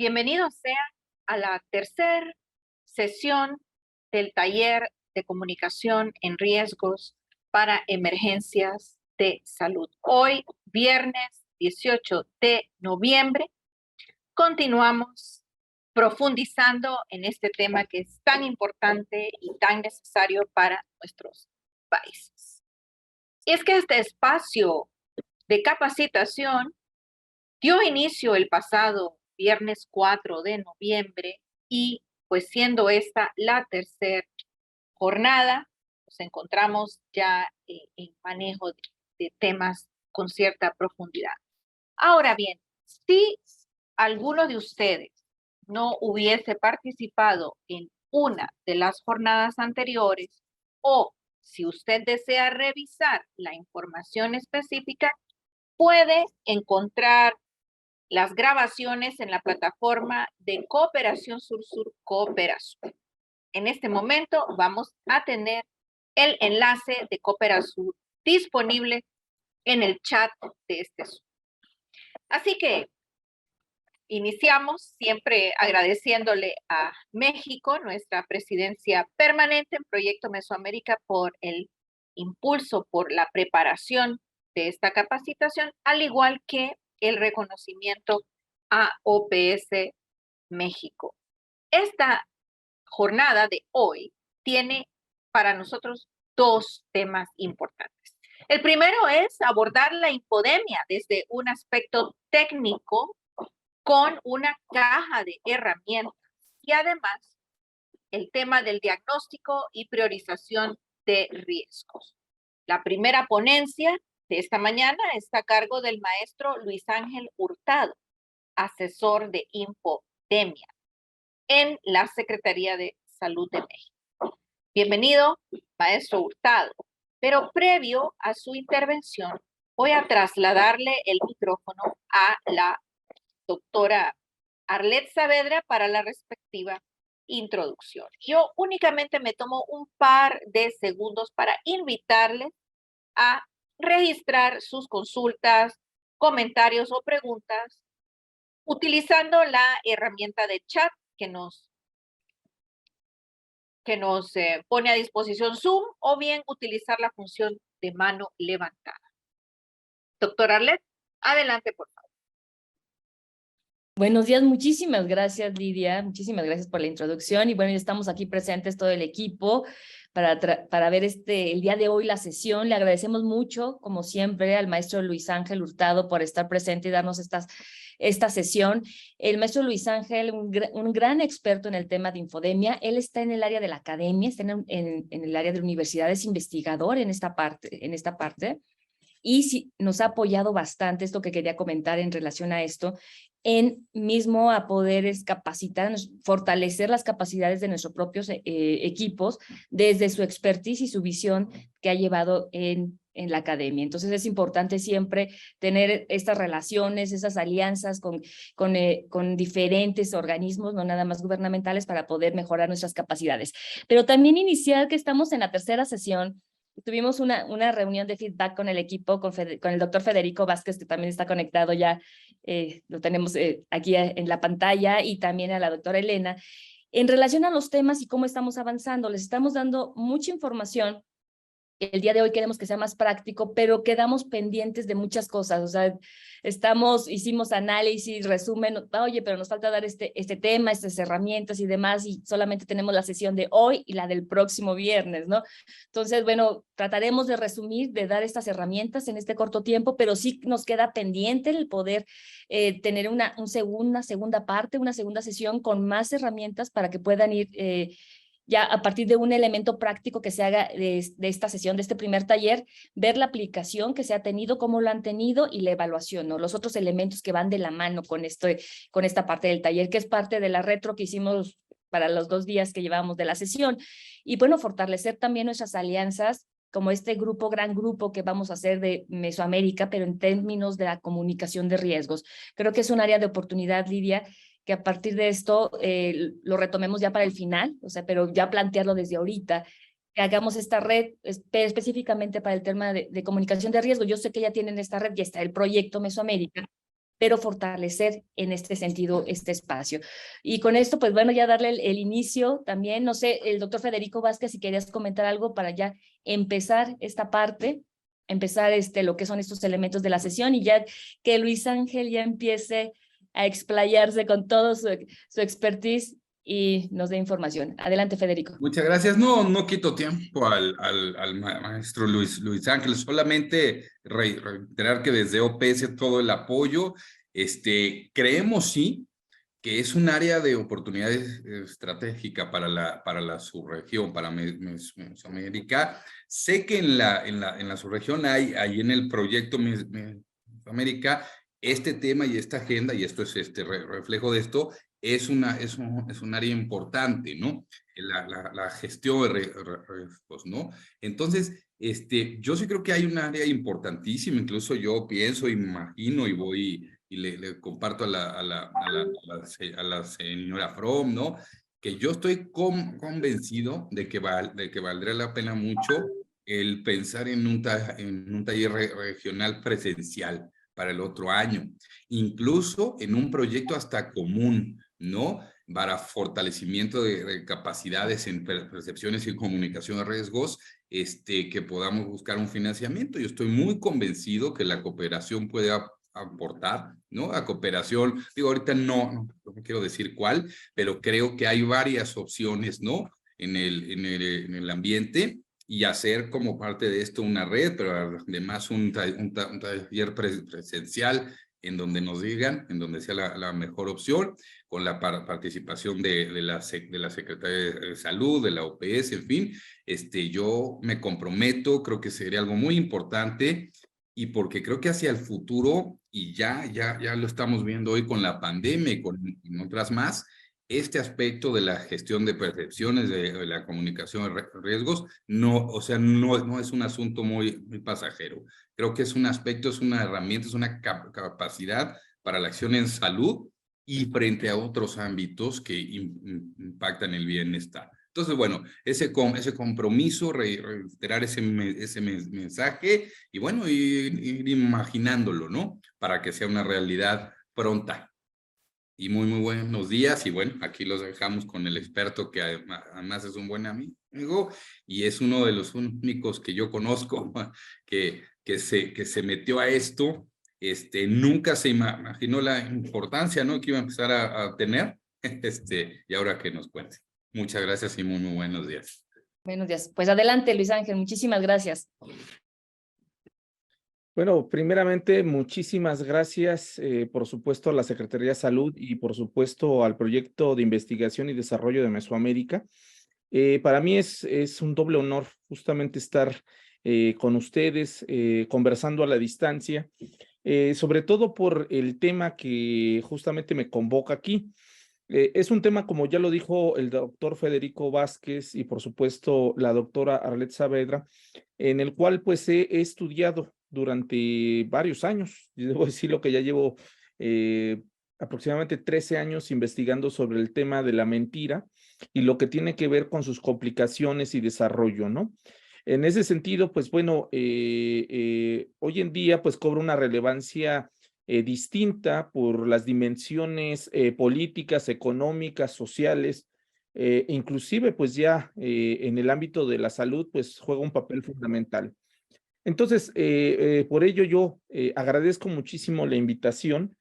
Bienvenidos sean a la tercera sesión del taller de comunicación en riesgos para emergencias de salud. Hoy, viernes 18 de noviembre, continuamos profundizando en este tema que es tan importante y tan necesario para nuestros países. Y es que este espacio de capacitación dio inicio el pasado viernes 4 de noviembre y pues siendo esta la tercera jornada, nos encontramos ya en manejo de temas con cierta profundidad. Ahora bien, si alguno de ustedes no hubiese participado en una de las jornadas anteriores o si usted desea revisar la información específica, puede encontrar las grabaciones en la plataforma de Cooperación Sur-Sur Cooperación. En este momento vamos a tener el enlace de Cooperación disponible en el chat de este Zoom. Así que iniciamos siempre agradeciéndole a México, nuestra presidencia permanente en Proyecto Mesoamérica, por el impulso, por la preparación de esta capacitación, al igual que el reconocimiento a OPS México. Esta jornada de hoy tiene para nosotros dos temas importantes. El primero es abordar la infodemia desde un aspecto técnico con una caja de herramientas y además el tema del diagnóstico y priorización de riesgos. La primera ponencia de esta mañana está a cargo del maestro Luis Ángel Hurtado, asesor de infodemia en la Secretaría de Salud de México. Bienvenido, maestro Hurtado. Pero previo a su intervención, voy a trasladarle el micrófono a la doctora Arlet Saavedra para la respectiva introducción. Yo únicamente me tomo un par de segundos para invitarles a registrar sus consultas, comentarios o preguntas utilizando la herramienta de chat que nos pone a disposición Zoom o bien utilizar la función de mano levantada. Doctora Arlet, adelante, por favor. Buenos días, muchísimas gracias, Lidia. Muchísimas gracias por la introducción. Y bueno, ya estamos aquí presentes todo el equipo para ver el día de hoy la sesión. Le agradecemos mucho, como siempre, al maestro Luis Ángel Hurtado por estar presente y darnos esta sesión. El maestro Luis Ángel, un gran experto en el tema de infodemia. Él está en el área de la academia, está en el área de universidades, investigador en esta parte. Y sí, nos ha apoyado bastante, esto que quería comentar en relación a esto, en mismo a poder capacitar, fortalecer las capacidades de nuestros propios equipos desde su expertise y su visión que ha llevado en la academia. Entonces es importante siempre tener estas relaciones, esas alianzas con diferentes organismos, no nada más gubernamentales, para poder mejorar nuestras capacidades. Pero también iniciar que estamos en la tercera sesión. Tuvimos una reunión de feedback con el equipo, con el doctor Federico Vázquez, que también está conectado ya, lo tenemos aquí en la pantalla, y también a la doctora Elena, en relación a los temas y cómo estamos avanzando. Les estamos dando mucha información. El día de hoy queremos que sea más práctico, pero quedamos pendientes de muchas cosas. O sea, hicimos análisis, resumen, oye, pero nos falta dar este tema, estas herramientas y demás, y solamente tenemos la sesión de hoy y la del próximo viernes, ¿no? Entonces, bueno, trataremos de resumir, de dar estas herramientas en este corto tiempo, pero sí nos queda pendiente el poder tener una segunda parte, una segunda sesión con más herramientas para que puedan ir ya a partir de un elemento práctico que se haga de esta sesión, de este primer taller, ver la aplicación que se ha tenido, cómo lo han tenido y la evaluación, ¿no? Los otros elementos que van de la mano con esta parte del taller, que es parte de la retro que hicimos para los 2 días que llevamos de la sesión. Y bueno, fortalecer también nuestras alianzas, como este gran grupo que vamos a hacer de Mesoamérica, pero en términos de la comunicación de riesgos. Creo que es un área de oportunidad, Lidia, que a partir de esto lo retomemos ya para el final, o sea, pero ya plantearlo desde ahorita, que hagamos esta red específicamente para el tema de comunicación de riesgo. Yo sé que ya tienen esta red, ya está el proyecto Mesoamérica, pero fortalecer en este sentido este espacio. Y con esto, pues bueno, ya darle el inicio también, no sé, el doctor Federico Vázquez, si querías comentar algo para ya empezar esta parte, empezar lo que son estos elementos de la sesión y ya que Luis Ángel ya empiece a explayarse con todo su expertise y nos dé información. Adelante, Federico. Muchas gracias. No quito tiempo al maestro Luis Ángel, solamente reiterar que desde OPS todo el apoyo, creemos sí que es un área de oportunidades estratégica para la subregión, para Mesoamérica. Sé que en la subregión hay en el proyecto Mesoamérica este tema y esta agenda, y esto es reflejo de esto, es un área importante, ¿no? La gestión de riesgos, ¿no? Entonces, yo sí creo que hay un área importantísima, incluso yo pienso, imagino y voy y le comparto a la señora From, ¿no? Que yo estoy convencido de que valdría la pena mucho el pensar en un taller regional presencial para el otro año, incluso en un proyecto hasta común, ¿no? Para fortalecimiento de capacidades en percepciones y comunicación de riesgos, que podamos buscar un financiamiento. Yo estoy muy convencido que la cooperación puede aportar, ¿no? A cooperación, digo, ahorita no quiero decir cuál, pero creo que hay varias opciones, ¿no? En el ambiente, y hacer como parte de esto una red, pero además un taller presencial en donde nos digan, en donde sea la mejor opción, con la participación de la Secretaría de Salud, de la OPS, en fin. Yo me comprometo, creo que sería algo muy importante, y porque creo que hacia el futuro, y ya lo estamos viendo hoy con la pandemia y con otras más, este aspecto de la gestión de percepciones, de la comunicación de riesgos, no es un asunto muy pasajero. Creo que es un aspecto, es una herramienta, es una capacidad para la acción en salud y frente a otros ámbitos que impactan el bienestar. Entonces, bueno, ese compromiso, reiterar ese mensaje y bueno, ir imaginándolo, ¿no? Para que sea una realidad pronta. Y muy buenos días, y bueno, aquí los dejamos con el experto que además es un buen amigo y es uno de los únicos que yo conozco que se metió a esto. Nunca se imaginó la importancia, ¿no? Que iba a empezar a tener, y ahora que nos cuente. Muchas gracias y muy buenos días. Buenos días. Pues adelante, Luis Ángel, muchísimas gracias. Bueno, primeramente, muchísimas gracias, por supuesto, a la Secretaría de Salud y, por supuesto, al Proyecto de Investigación y Desarrollo de Mesoamérica. Para mí es un doble honor justamente estar con ustedes, conversando a la distancia, sobre todo por el tema que justamente me convoca aquí. Es un tema, como ya lo dijo el doctor Federico Vázquez y, por supuesto, la doctora Arlet Saavedra, en el cual pues he estudiado durante varios años. Yo debo decirlo que ya llevo aproximadamente 13 años investigando sobre el tema de la mentira y lo que tiene que ver con sus complicaciones y desarrollo, ¿no? En ese sentido, pues bueno, hoy en día pues cobra una relevancia distinta por las dimensiones políticas, económicas, sociales, inclusive pues ya en el ámbito de la salud pues juega un papel fundamental. Entonces, por ello yo agradezco muchísimo la invitación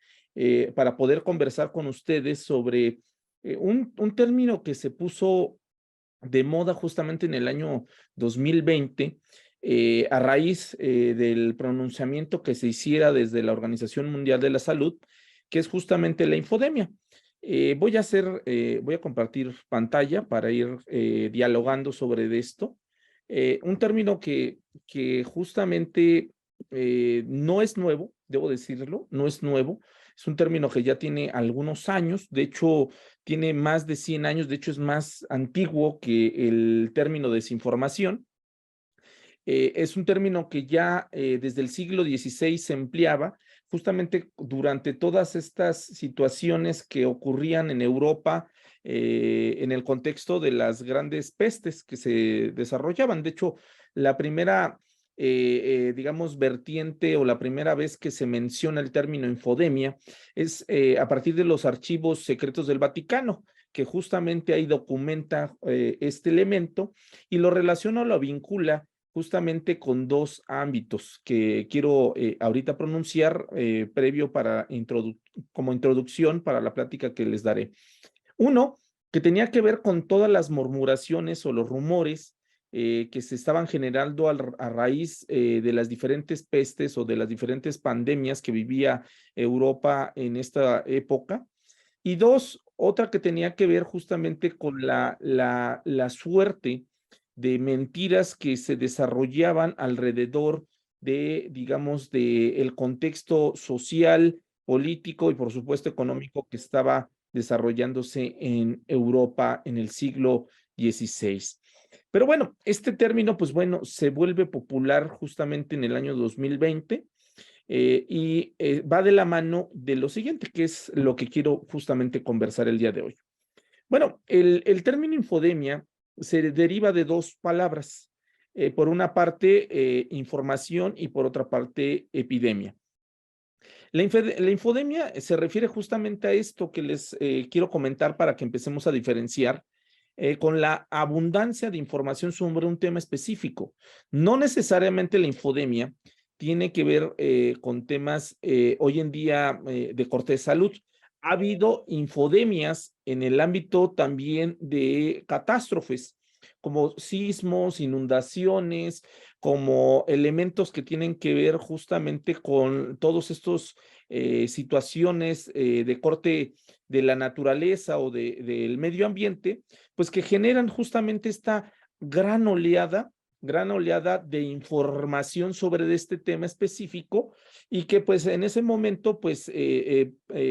para poder conversar con ustedes sobre un término que se puso de moda justamente en el año 2020, a raíz del pronunciamiento que se hiciera desde la Organización Mundial de la Salud, que es justamente la infodemia. Voy a compartir pantalla para ir dialogando sobre esto. Un término que justamente no es nuevo, debo decirlo, no es nuevo. Es un término que ya tiene algunos años, de hecho tiene más de 100 años, de hecho es más antiguo que el término desinformación. Es un término que ya desde el siglo XVI se empleaba justamente durante todas estas situaciones que ocurrían en Europa en el contexto de las grandes pestes que se desarrollaban. De hecho, la primera digamos, vertiente o la primera vez que se menciona el término infodemia es a partir de los archivos secretos del Vaticano, que justamente ahí documenta este elemento y lo relaciona o lo vincula justamente con dos ámbitos que quiero ahorita pronunciar previo para como introducción para la plática que les daré. Uno, que tenía que ver con todas las murmuraciones o los rumores que se estaban generando a raíz de las diferentes pestes o de las diferentes pandemias que vivía Europa en esta época. Y dos, otra que tenía que ver justamente con la suerte de mentiras que se desarrollaban alrededor de, digamos, de el contexto social, político y por supuesto económico que estaba desarrollándose en Europa en el siglo XVI. Pero bueno, este término, pues bueno, se vuelve popular justamente en el año 2020 y va de la mano de lo siguiente, que es lo que quiero justamente conversar el día de hoy. Bueno, el término infodemia se deriva de dos palabras. Por una parte, información y por otra parte, epidemia. La infodemia se refiere justamente a esto que les quiero comentar para que empecemos a diferenciar con la abundancia de información sobre un tema específico. No necesariamente la infodemia tiene que ver con temas hoy en día de corte de salud. Ha habido infodemias en el ámbito también de catástrofes, como sismos, inundaciones, como elementos que tienen que ver justamente con todos estos situaciones de corte de la naturaleza o del medio ambiente, pues que generan justamente esta gran oleada de información sobre este tema específico y que pues en ese momento pues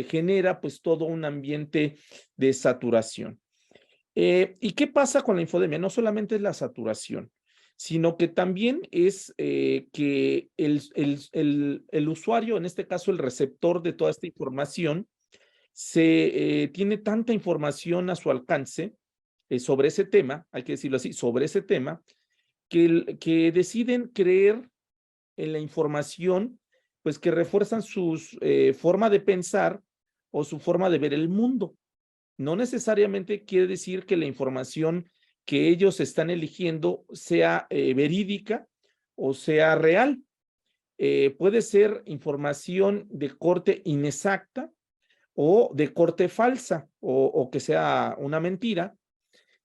genera pues todo un ambiente de saturación. ¿Y qué pasa con la infodemia? No solamente es la saturación, sino que también es que el usuario, en este caso el receptor de toda esta información, tiene tanta información a su alcance sobre ese tema, hay que decirlo así, sobre ese tema, que deciden creer en la información, pues que refuerzan su forma de pensar o su forma de ver el mundo. No necesariamente quiere decir que la información que ellos están eligiendo sea verídica o sea real. Puede ser información de corte inexacta o de corte falsa o que sea una mentira,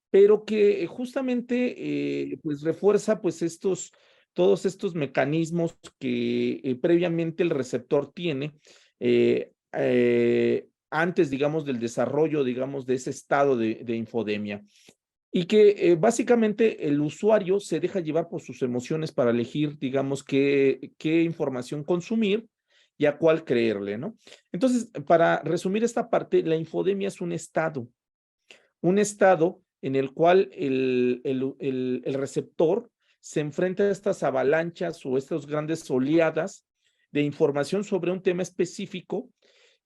pero que justamente pues refuerza pues todos estos mecanismos que previamente el receptor tiene antes, digamos, del desarrollo, digamos, de ese estado de infodemia. Y que básicamente el usuario se deja llevar por sus emociones para elegir, digamos, qué información consumir y a cuál creerle, ¿no? Entonces, para resumir esta parte, la infodemia es un estado en el cual el receptor se enfrenta a estas avalanchas o estas grandes oleadas de información sobre un tema específico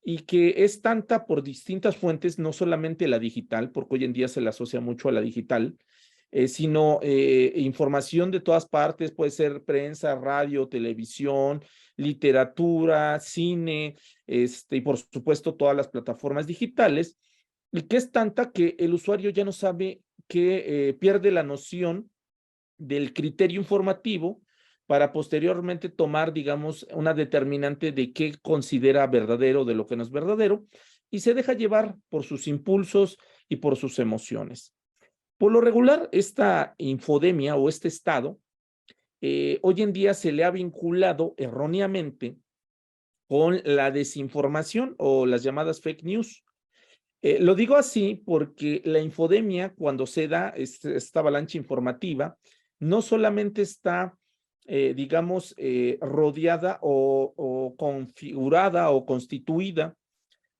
y que es tanta por distintas fuentes, no solamente la digital, porque hoy en día se le asocia mucho a la digital, sino información de todas partes, puede ser prensa, radio, televisión, literatura, cine, y por supuesto todas las plataformas digitales, y que es tanta que el usuario ya no sabe que pierde la noción del criterio informativo para posteriormente tomar, digamos, una determinante de qué considera verdadero de lo que no es verdadero y se deja llevar por sus impulsos y por sus emociones. Por lo regular, esta infodemia o este estado, hoy en día se le ha vinculado erróneamente con la desinformación o las llamadas fake news. Lo digo así porque la infodemia, cuando se da esta avalancha informativa, no solamente está, digamos, rodeada o configurada o constituida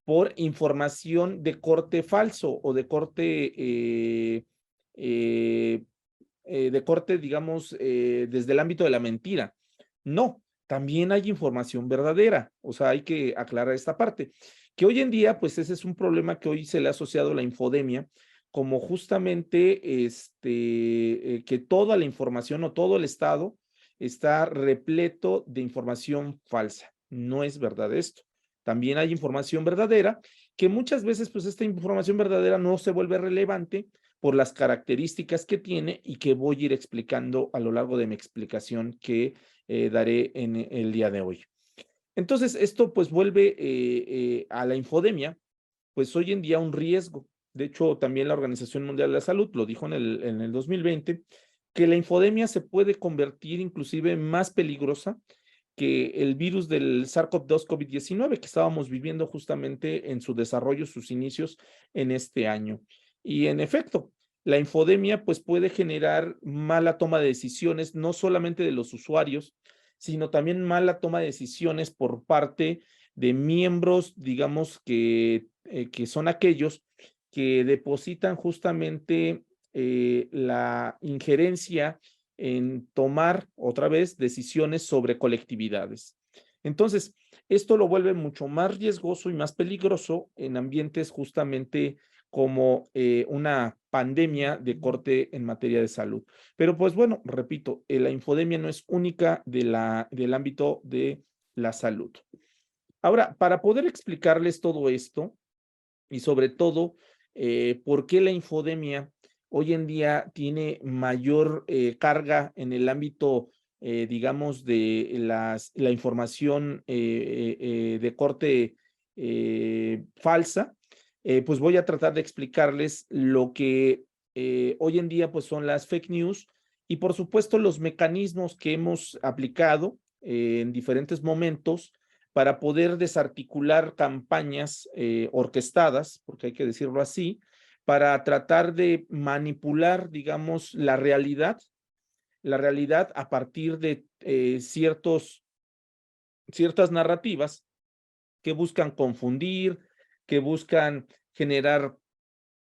por información de corte falso o de corte, digamos, desde el ámbito de la mentira. No, también hay información verdadera, o sea, hay que aclarar esta parte, que hoy en día, pues ese es un problema que hoy se le ha asociado a la infodemia, como justamente que toda la información o todo el estado está repleto de información falsa. No es verdad esto. También hay información verdadera, que muchas veces pues esta información verdadera no se vuelve relevante por las características que tiene y que voy a ir explicando a lo largo de mi explicación que daré en el día de hoy. Entonces, esto pues vuelve a la infodemia, pues hoy en día un riesgo. De hecho, también la Organización Mundial de la Salud lo dijo en el 2020, que la infodemia se puede convertir inclusive más peligrosa que el virus del SARS-CoV-2 COVID-19 que estábamos viviendo justamente en su desarrollo, sus inicios en este año. Y en efecto, la infodemia pues puede generar mala toma de decisiones, no solamente de los usuarios, sino también mala toma de decisiones por parte de miembros, digamos, que son aquellos que depositan justamente la injerencia en tomar otra vez decisiones sobre colectividades. Entonces, esto lo vuelve mucho más riesgoso y más peligroso en ambientes justamente como una pandemia de corte en materia de salud. Pero pues bueno, repito, la infodemia no es única del ámbito de la salud. Ahora, para poder explicarles todo esto y sobre todo por qué la infodemia hoy en día tiene mayor carga en el ámbito, digamos, de la información de corte falsa, pues voy a tratar de explicarles lo que hoy en día pues son las fake news y por supuesto los mecanismos que hemos aplicado en diferentes momentos para poder desarticular campañas orquestadas, porque hay que decirlo así, para tratar de manipular, digamos, la realidad a partir de ciertas narrativas que buscan confundir, que buscan generar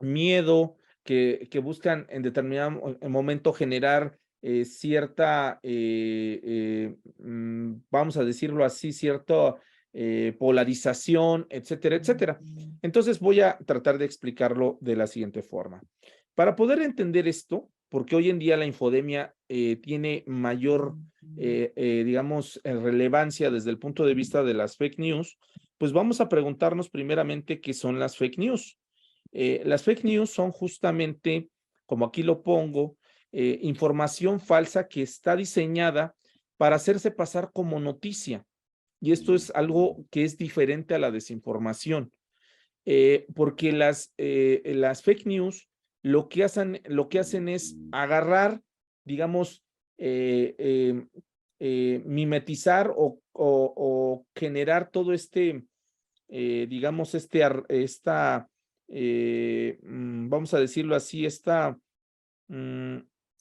miedo, que buscan en determinado momento generar vamos a decirlo así, cierta polarización, etcétera, etcétera. Entonces voy a tratar de explicarlo de la siguiente forma. Para poder entender esto, porque hoy en día la infodemia tiene mayor, digamos, relevancia desde el punto de vista de las fake news, pues vamos a preguntarnos primeramente qué son las fake news. Las fake news son justamente, como aquí lo pongo, información falsa que está diseñada para hacerse pasar como noticia. Y esto es algo que es diferente a la desinformación, porque las fake news lo que hacen es agarrar, digamos, mimetizar o generar todo digamos, vamos a decirlo así, esta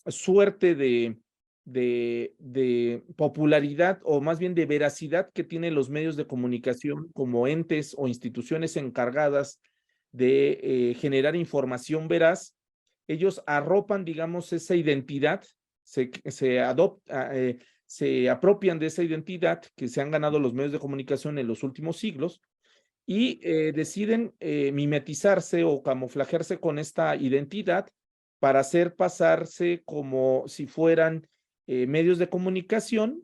suerte de popularidad o más bien de veracidad que tienen los medios de comunicación como entes o instituciones encargadas de generar información veraz. Ellos arropan, digamos, esa identidad, se apropian de esa identidad que se han ganado los medios de comunicación en los últimos siglos y deciden mimetizarse o camuflajearse con esta identidad para hacer pasarse como si fueran medios de comunicación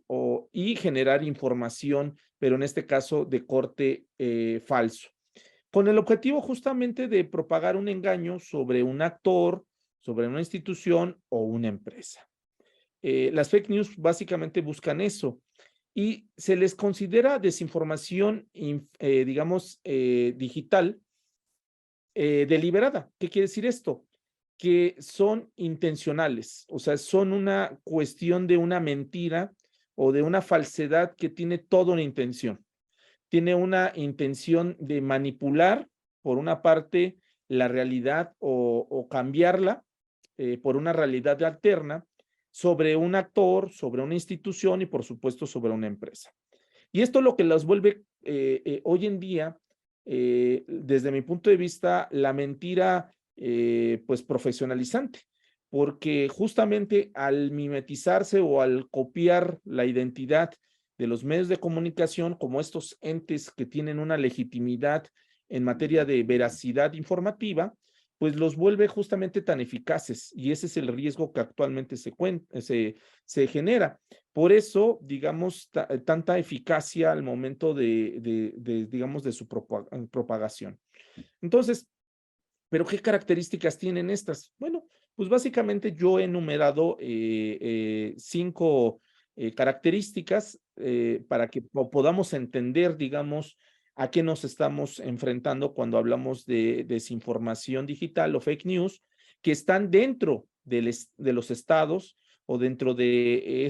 y generar información, pero en este caso de corte falso, con el objetivo justamente de propagar un engaño sobre un actor, sobre una institución o una empresa. Las fake news básicamente buscan eso y se les considera desinformación, digamos, digital deliberada. ¿Qué quiere decir esto? Que son intencionales, o sea, son una cuestión de una mentira o de una falsedad que tiene toda una intención. Tiene una intención de manipular, por una parte, la realidad o cambiarla por una realidad alterna sobre un actor, sobre una institución y, por supuesto, sobre una empresa. Y esto es lo que las vuelve hoy en día, desde mi punto de vista, la mentira pues profesionalizante, porque justamente al mimetizarse o al copiar la identidad de los medios de comunicación como estos entes que tienen una legitimidad en materia de veracidad informativa, pues los vuelve justamente tan eficaces y ese es el riesgo que actualmente se genera. Por eso, digamos, tanta eficacia al momento digamos, de su propagación. Entonces, ¿pero qué características tienen estas? Bueno, pues básicamente yo he enumerado 5 características para que podamos entender, digamos, a qué nos estamos enfrentando cuando hablamos de desinformación digital o fake news, que están dentro de los estados o dentro de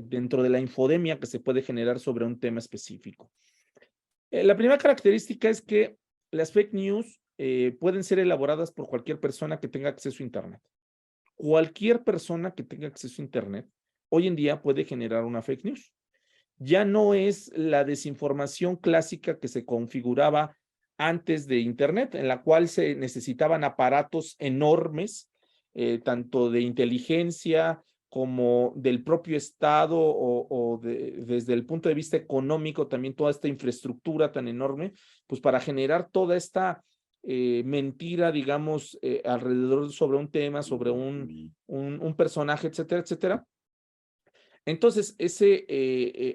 dentro de la infodemia que se puede generar sobre un tema específico. La primera característica es que las fake news pueden ser elaboradas por cualquier persona que tenga acceso a Internet. Cualquier persona que tenga acceso a Internet hoy en día puede generar una fake news. Ya no es la desinformación clásica que se configuraba antes de Internet, en la cual se necesitaban aparatos enormes, tanto de inteligencia como del propio Estado desde el punto de vista económico, también toda esta infraestructura tan enorme, pues para generar toda esta mentira, digamos, alrededor sobre un tema, sobre un personaje, etcétera, etcétera. Entonces,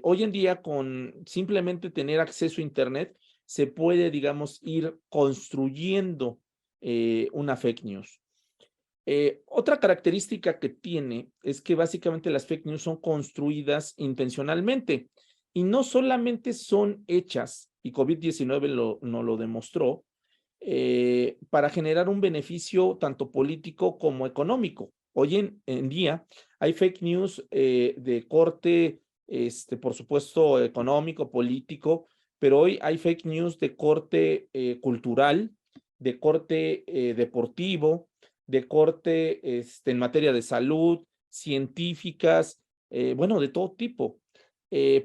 hoy en día con simplemente tener acceso a Internet, se puede, digamos, ir construyendo una fake news. Otra característica que tiene es que básicamente las fake news son construidas intencionalmente y no solamente son hechas, y COVID-19 nos lo demostró, para generar un beneficio tanto político como económico. Hoy en día hay fake news de corte, por supuesto, económico, político, pero hoy hay fake news de corte cultural, de corte deportivo, de corte en materia de salud, científicas, bueno, de todo tipo.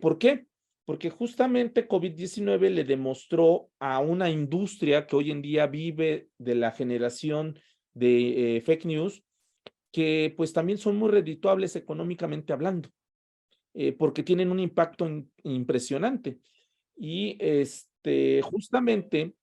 ¿Por qué? Porque justamente COVID-19 le demostró a una industria que hoy en día vive de la generación de fake news, que pues también son muy redituables económicamente hablando, porque tienen un impacto impresionante. Y justamente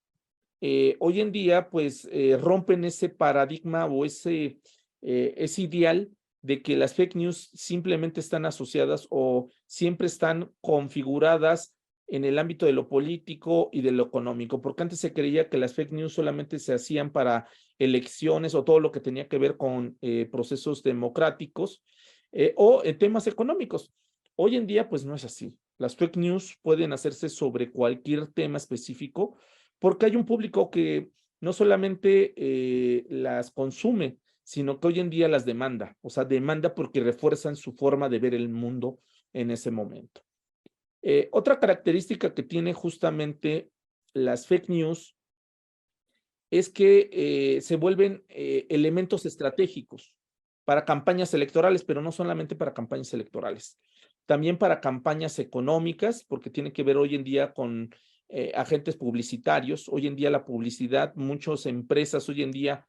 hoy en día pues rompen ese paradigma o ese ideal de que las fake news simplemente están asociadas o siempre están configuradas en el ámbito de lo político y de lo económico, porque antes se creía que las fake news solamente se hacían para elecciones o todo lo que tenía que ver con procesos democráticos o temas económicos. Hoy en día, pues no es así. Las fake news pueden hacerse sobre cualquier tema específico porque hay un público que no solamente las consume, sino que hoy en día las demanda, o sea, demanda porque refuerzan su forma de ver el mundo en ese momento. Otra característica que tiene justamente las fake news es que se vuelven elementos estratégicos para campañas electorales, pero no solamente para campañas electorales, también para campañas económicas, porque tiene que ver hoy en día con agentes publicitarios. Hoy en día la publicidad, muchas empresas hoy en día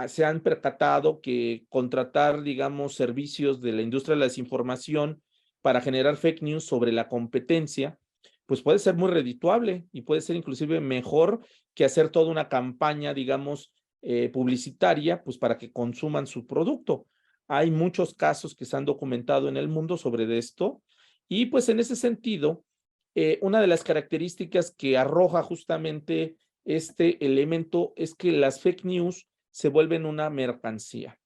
se han percatado que contratar, digamos, servicios de la industria de la desinformación para generar fake news sobre la competencia, pues puede ser muy redituable y puede ser inclusive mejor que hacer toda una campaña, digamos, publicitaria, pues para que consuman su producto. Hay muchos casos que se han documentado en el mundo sobre esto y pues en ese sentido, una de las características que arroja justamente este elemento es que las fake news se vuelven una mercancía.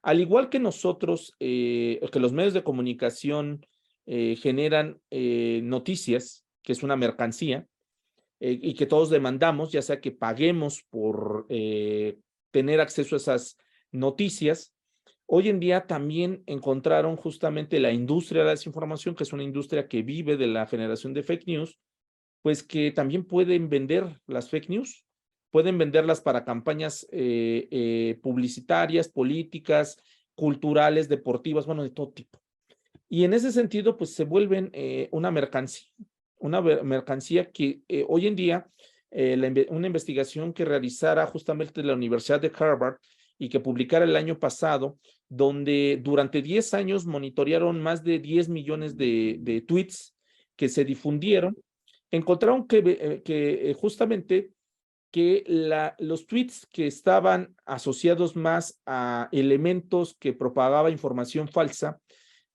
Al igual que nosotros, que los medios de comunicación generan noticias, que es una mercancía, y que todos demandamos, ya sea que paguemos por tener acceso a esas noticias. Hoy en día también encontraron justamente la industria de la desinformación, que es una industria que vive de la generación de fake news, pues que también pueden vender las fake news, pueden venderlas para campañas publicitarias, políticas, culturales, deportivas, bueno, de todo tipo. Y en ese sentido, pues se vuelven una mercancía que hoy en día, una investigación que realizara justamente la Universidad de Harvard y que publicara el año pasado, donde durante 10 años monitorearon más de 10 millones de tweets que se difundieron, encontraron que justamente que los tweets que estaban asociados más a elementos que propagaba información falsa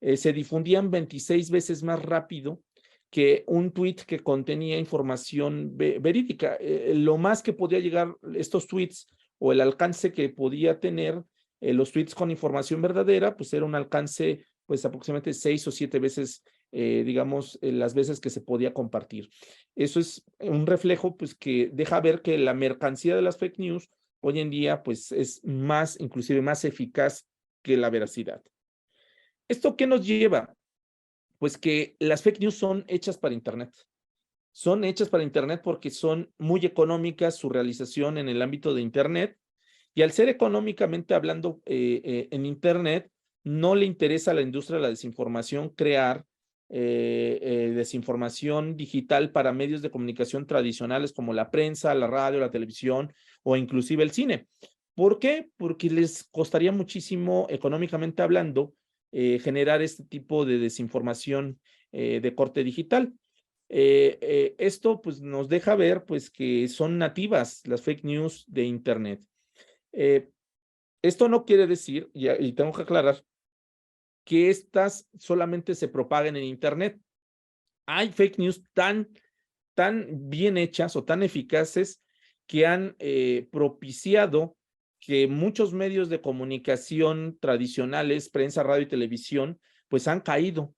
se difundían 26 veces más rápido que un tweet que contenía información verídica. Lo más que podía llegar estos tweets o el alcance que podía tener los tweets con información verdadera, pues era un alcance pues aproximadamente 6 o 7 veces, digamos, las veces que se podía compartir. Eso es un reflejo pues que deja ver que la mercancía de las fake news hoy en día pues es más, inclusive más eficaz que la veracidad. ¿Esto qué nos lleva? Pues que las fake news son hechas para Internet. Son hechas para Internet porque son muy económicas su realización en el ámbito de Internet, y al ser económicamente hablando en Internet, no le interesa a la industria de la desinformación crear desinformación digital para medios de comunicación tradicionales como la prensa, la radio, la televisión o inclusive el cine. ¿Por qué? Porque les costaría muchísimo económicamente hablando generar este tipo de desinformación de corte digital. Esto pues nos deja ver pues que son nativas las fake news de Internet. Esto no quiere decir, y tengo que aclarar, que estas solamente se propaguen en Internet. Hay fake news tan bien hechas o tan eficaces que han propiciado que muchos medios de comunicación tradicionales, prensa, radio y televisión, pues han caído,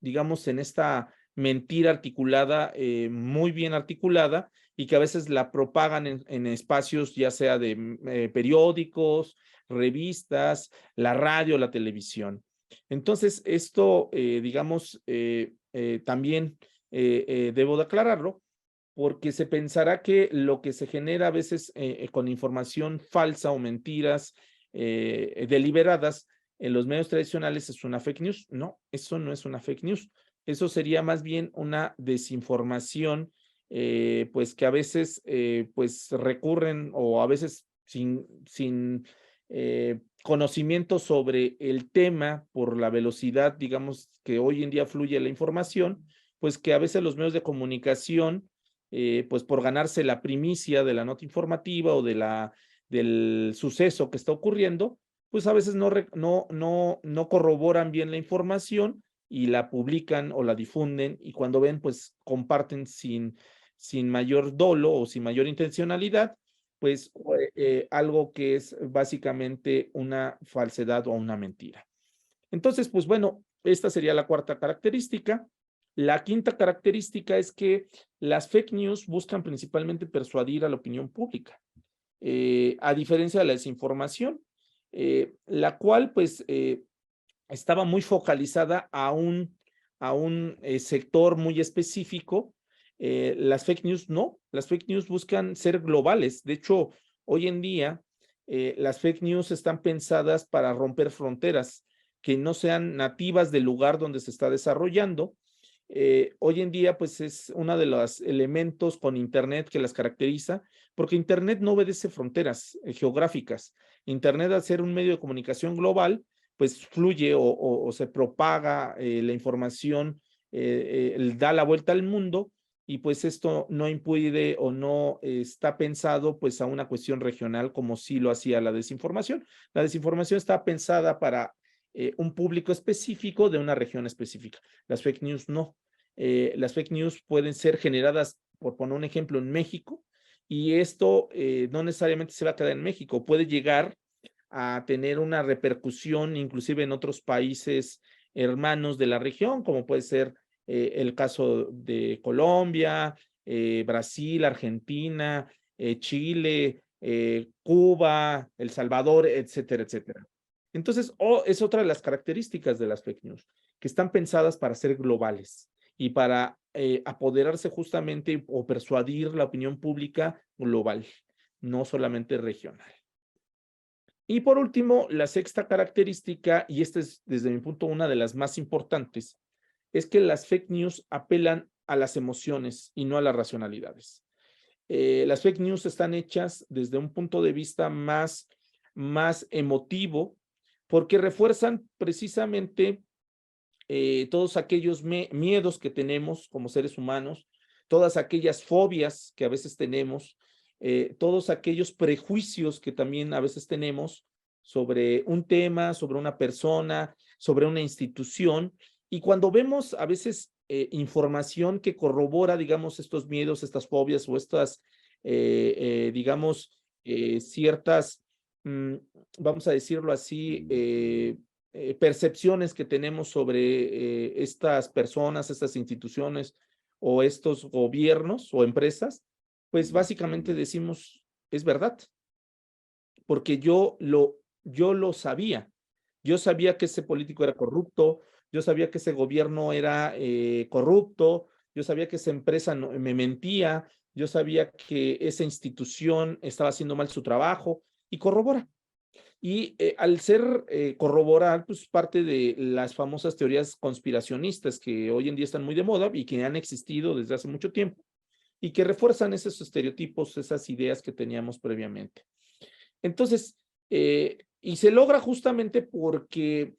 digamos, en esta mentira articulada, muy bien articulada, y que a veces la propagan en espacios ya sea de periódicos, revistas, la radio, la televisión. Entonces, esto, digamos, también debo de aclararlo, porque se pensará que lo que se genera a veces con información falsa o mentiras deliberadas en los medios tradicionales es una fake news. No, eso no es una fake news. Eso sería más bien una desinformación, pues que a veces pues recurren o a veces sin conocimiento sobre el tema por la velocidad, digamos, que hoy en día fluye la información, pues que a veces los medios de comunicación, pues por ganarse la primicia de la nota informativa o del suceso que está ocurriendo, pues a veces no corroboran bien la información y la publican o la difunden, y cuando ven, pues comparten sin mayor dolo o sin mayor intencionalidad, pues algo que es básicamente una falsedad o una mentira. Entonces, pues bueno, esta sería la cuarta característica. La quinta característica es que las fake news buscan principalmente persuadir a la opinión pública, a diferencia de la desinformación, la cual pues estaba muy focalizada a un sector muy específico. Las fake news no, las fake news buscan ser globales. De hecho, hoy en día las fake news están pensadas para romper fronteras que no sean nativas del lugar donde se está desarrollando. Hoy en día, pues es uno de los elementos con Internet que las caracteriza, porque Internet no obedece fronteras geográficas. Internet, al ser un medio de comunicación global, pues fluye o se propaga la información, da la vuelta al mundo, y pues esto no impide o no está pensado pues a una cuestión regional como sí lo hacía la desinformación. La desinformación está pensada para un público específico de una región específica. Las fake news no. Las fake news pueden ser generadas, por poner un ejemplo, en México, y esto no necesariamente se va a quedar en México, puede llegar a tener una repercusión inclusive en otros países hermanos de la región, como puede ser el caso de Colombia, Brasil, Argentina, Chile, Cuba, El Salvador, etcétera, etcétera. Entonces, es otra de las características de las fake news, que están pensadas para ser globales y para apoderarse justamente o persuadir la opinión pública global, no solamente regional. Y por último, la sexta característica, y esta es desde mi punto una de las más importantes, es que las fake news apelan a las emociones y no a las racionalidades. Las fake news están hechas desde un punto de vista más emotivo, porque refuerzan precisamente todos aquellos miedos que tenemos como seres humanos, todas aquellas fobias que a veces tenemos, todos aquellos prejuicios que también a veces tenemos sobre un tema, sobre una persona, sobre una institución. Y cuando vemos a veces información que corrobora, digamos, estos miedos, estas fobias o estas, digamos, ciertas, vamos a decirlo así, percepciones que tenemos sobre estas personas, estas instituciones o estos gobiernos o empresas, pues básicamente decimos, es verdad, porque yo lo sabía. Yo sabía que ese político era corrupto, yo sabía que ese gobierno era corrupto, yo sabía que esa empresa me mentía, yo sabía que esa institución estaba haciendo mal su trabajo y corrobora. Y al ser corroborar, pues parte de las famosas teorías conspiracionistas que hoy en día están muy de moda y que han existido desde hace mucho tiempo y que refuerzan esos estereotipos, esas ideas que teníamos previamente. Entonces, y se logra justamente porque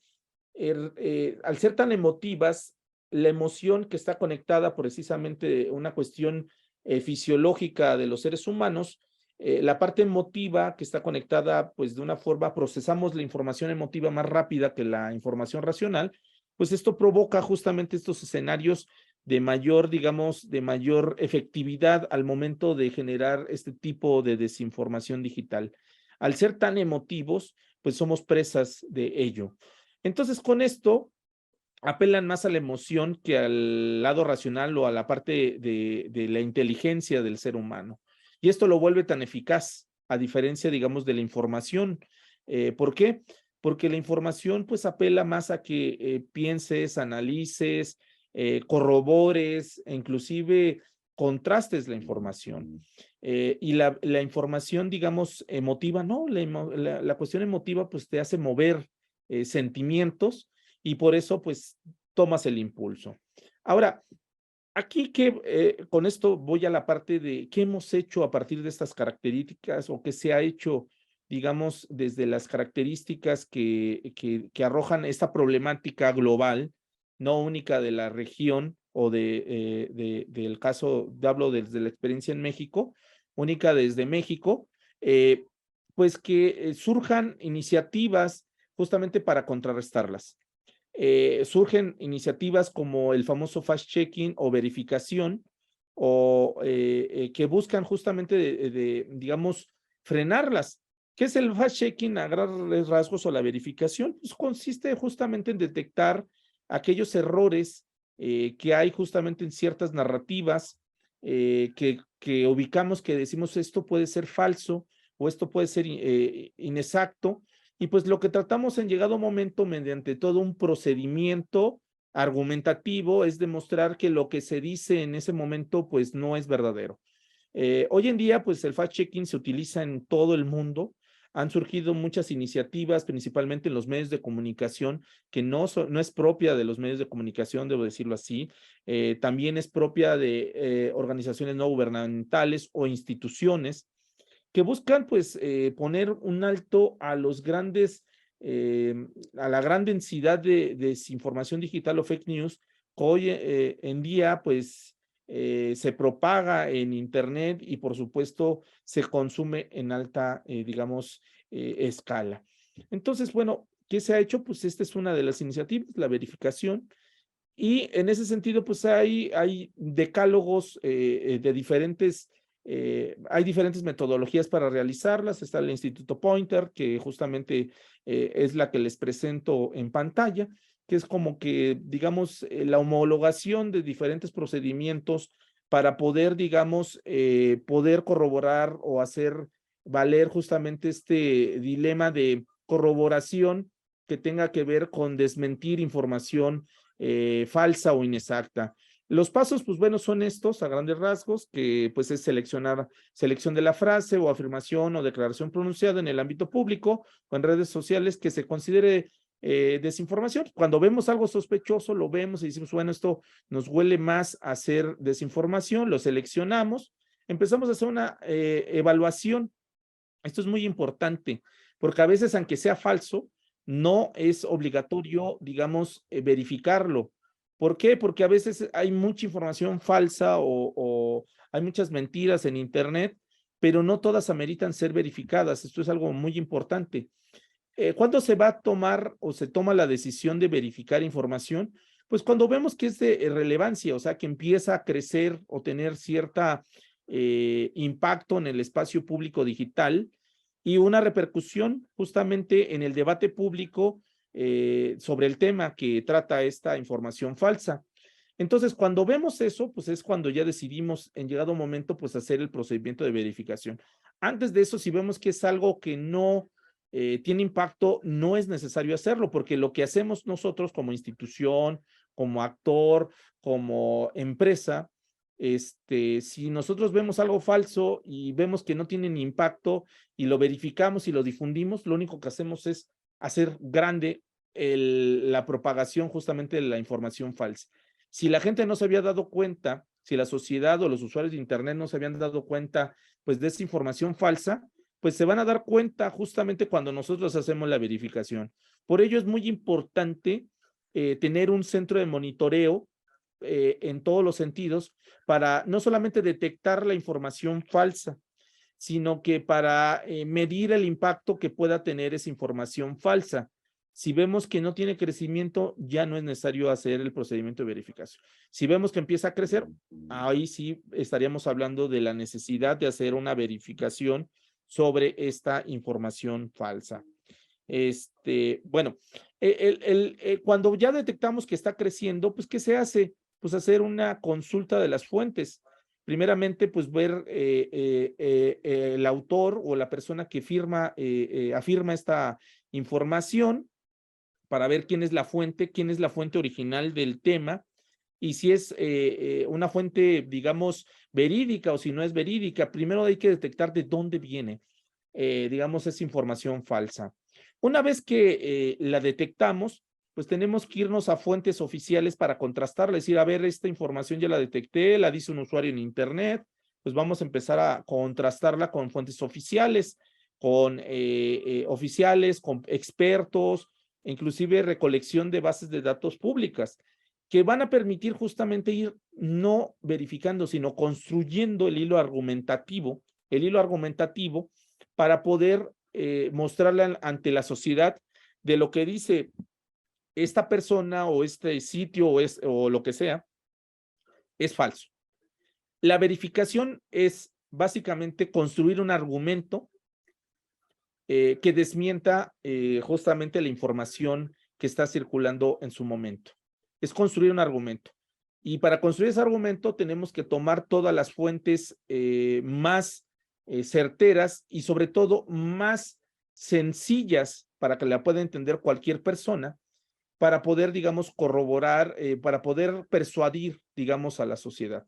al ser tan emotivas, la emoción que está conectada precisamente una cuestión fisiológica de los seres humanos, la parte emotiva que está conectada, pues de una forma, procesamos la información emotiva más rápida que la información racional, pues esto provoca justamente estos escenarios de mayor, digamos, de mayor efectividad al momento de generar este tipo de desinformación digital. Al ser tan emotivos, pues somos presas de ello. Entonces, con esto apelan más a la emoción que al lado racional o a la parte de la inteligencia del ser humano. Y esto lo vuelve tan eficaz, a diferencia, digamos, de la información. ¿Por qué? Porque la información, pues, apela más a que pienses, analices, corrobores, e inclusive contrastes la información. Y la información, digamos, emotiva, no, la cuestión emotiva, pues, te hace mover sentimientos y por eso pues tomas el impulso. Ahora, aquí que con esto voy a la parte de qué hemos hecho a partir de estas características o qué se ha hecho, digamos, desde las características que arrojan esta problemática global, no única de la región o del caso, hablo desde la experiencia en México, única desde México, pues que surjan iniciativas justamente para contrarrestarlas. Surgen iniciativas como el famoso fast-checking o verificación, o que buscan justamente digamos, frenarlas. ¿Qué es el fast-checking a grandes rasgos o la verificación? Pues consiste justamente en detectar aquellos errores que hay justamente en ciertas narrativas que ubicamos, que decimos esto puede ser falso o esto puede ser inexacto. Y pues lo que tratamos en llegado momento, mediante todo un procedimiento argumentativo, es demostrar que lo que se dice en ese momento, pues no es verdadero. Hoy en día, pues el fact-checking se utiliza en todo el mundo. Han surgido muchas iniciativas, principalmente en los medios de comunicación, que no es propia de los medios de comunicación, debo decirlo así. También es propia de organizaciones no gubernamentales o instituciones que buscan pues poner un alto a los grandes, a la gran densidad de desinformación digital o fake news que hoy en día pues se propaga en internet y por supuesto se consume en alta, digamos, escala. Entonces, bueno, ¿qué se ha hecho? Pues esta es una de las iniciativas, la verificación. Y en ese sentido, pues hay decálogos de diferentes, hay diferentes metodologías para realizarlas. Está el Instituto Pointer, que justamente es la que les presento en pantalla, que es como que, digamos, la homologación de diferentes procedimientos para poder, digamos, poder corroborar o hacer valer justamente este dilema de corroboración que tenga que ver con desmentir información falsa o inexacta. Los pasos, pues bueno, son estos a grandes rasgos, que pues es selección de la frase o afirmación o declaración pronunciada en el ámbito público o en redes sociales que se considere desinformación. Cuando vemos algo sospechoso, lo vemos y decimos, bueno, esto nos huele más a ser desinformación, lo seleccionamos, empezamos a hacer una evaluación. Esto es muy importante, porque a veces, aunque sea falso, no es obligatorio, digamos, verificarlo. ¿Por qué? Porque a veces hay mucha información falsa o hay muchas mentiras en Internet pero no todas ameritan ser verificadas. Esto es algo muy importante. ¿Cuándo se va a tomar o se toma la decisión de verificar información? Pues cuando vemos que es de relevancia, o sea, que empieza a crecer o tener cierta impacto en el espacio público digital y una repercusión justamente en el debate público sobre el tema que trata esta información falsa. Entonces, cuando vemos eso, pues es cuando ya decidimos en llegado momento, pues hacer el procedimiento de verificación. Antes de eso, si vemos que es algo que no tiene impacto, no es necesario hacerlo, porque lo que hacemos nosotros como institución, como actor, como empresa, si nosotros vemos algo falso y vemos que no tiene ni impacto y lo verificamos y lo difundimos, lo único que hacemos es hacer grande la propagación justamente de la información falsa. Si la gente no se había dado cuenta, si la sociedad o los usuarios de Internet no se habían dado cuenta pues de esa información falsa, pues se van a dar cuenta justamente cuando nosotros hacemos la verificación. Por ello es muy importante tener un centro de monitoreo en todos los sentidos para no solamente detectar la información falsa, sino que para medir el impacto que pueda tener esa información falsa. Si vemos que no tiene crecimiento, ya no es necesario hacer el procedimiento de verificación. Si vemos que empieza a crecer, ahí sí estaríamos hablando de la necesidad de hacer una verificación sobre esta información falsa. Bueno, cuando ya detectamos que está creciendo, pues ¿qué se hace? Pues hacer una consulta de las fuentes. Primeramente, pues ver el autor o la persona que afirma esta información para ver quién es la fuente original del tema y si es una fuente, digamos, verídica o si no es verídica. Primero hay que detectar de dónde viene, digamos, esa información falsa. Una vez que la detectamos, pues tenemos que irnos a fuentes oficiales para contrastarla, decir, a ver, esta información ya la detecté, la dice un usuario en Internet, pues vamos a empezar a contrastarla con fuentes oficiales, con expertos, inclusive recolección de bases de datos públicas, que van a permitir justamente ir no verificando, sino construyendo el hilo argumentativo para poder mostrarle ante la sociedad de lo que dice esta persona o este sitio o lo que sea, es falso. La verificación es básicamente construir un argumento que desmienta justamente la información que está circulando en su momento. Es construir un argumento. Y para construir ese argumento tenemos que tomar todas las fuentes más certeras y sobre todo más sencillas para que la pueda entender cualquier persona, para poder, digamos, corroborar, para poder persuadir, digamos, a la sociedad.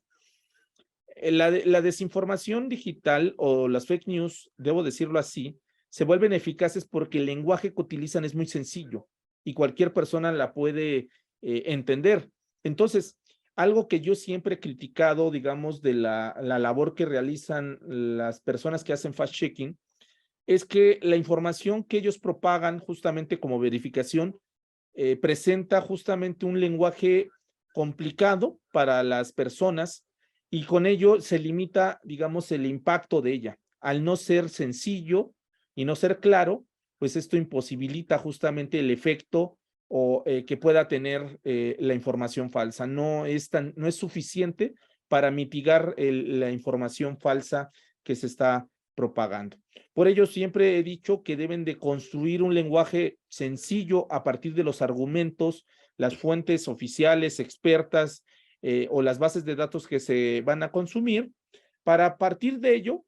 La desinformación digital o las fake news, debo decirlo así, se vuelven eficaces porque el lenguaje que utilizan es muy sencillo y cualquier persona la puede entender. Entonces, algo que yo siempre he criticado, digamos, de la labor que realizan las personas que hacen fact-checking, es que la información que ellos propagan justamente como verificación presenta justamente un lenguaje complicado para las personas y con ello se limita, digamos, el impacto de ella. Al no ser sencillo y no ser claro, pues esto imposibilita justamente el efecto que pueda tener la información falsa. No es suficiente para mitigar la información falsa que se está propagando. Por ello, siempre he dicho que deben de construir un lenguaje sencillo a partir de los argumentos, las fuentes oficiales, expertas o las bases de datos que se van a consumir, para a partir de ello,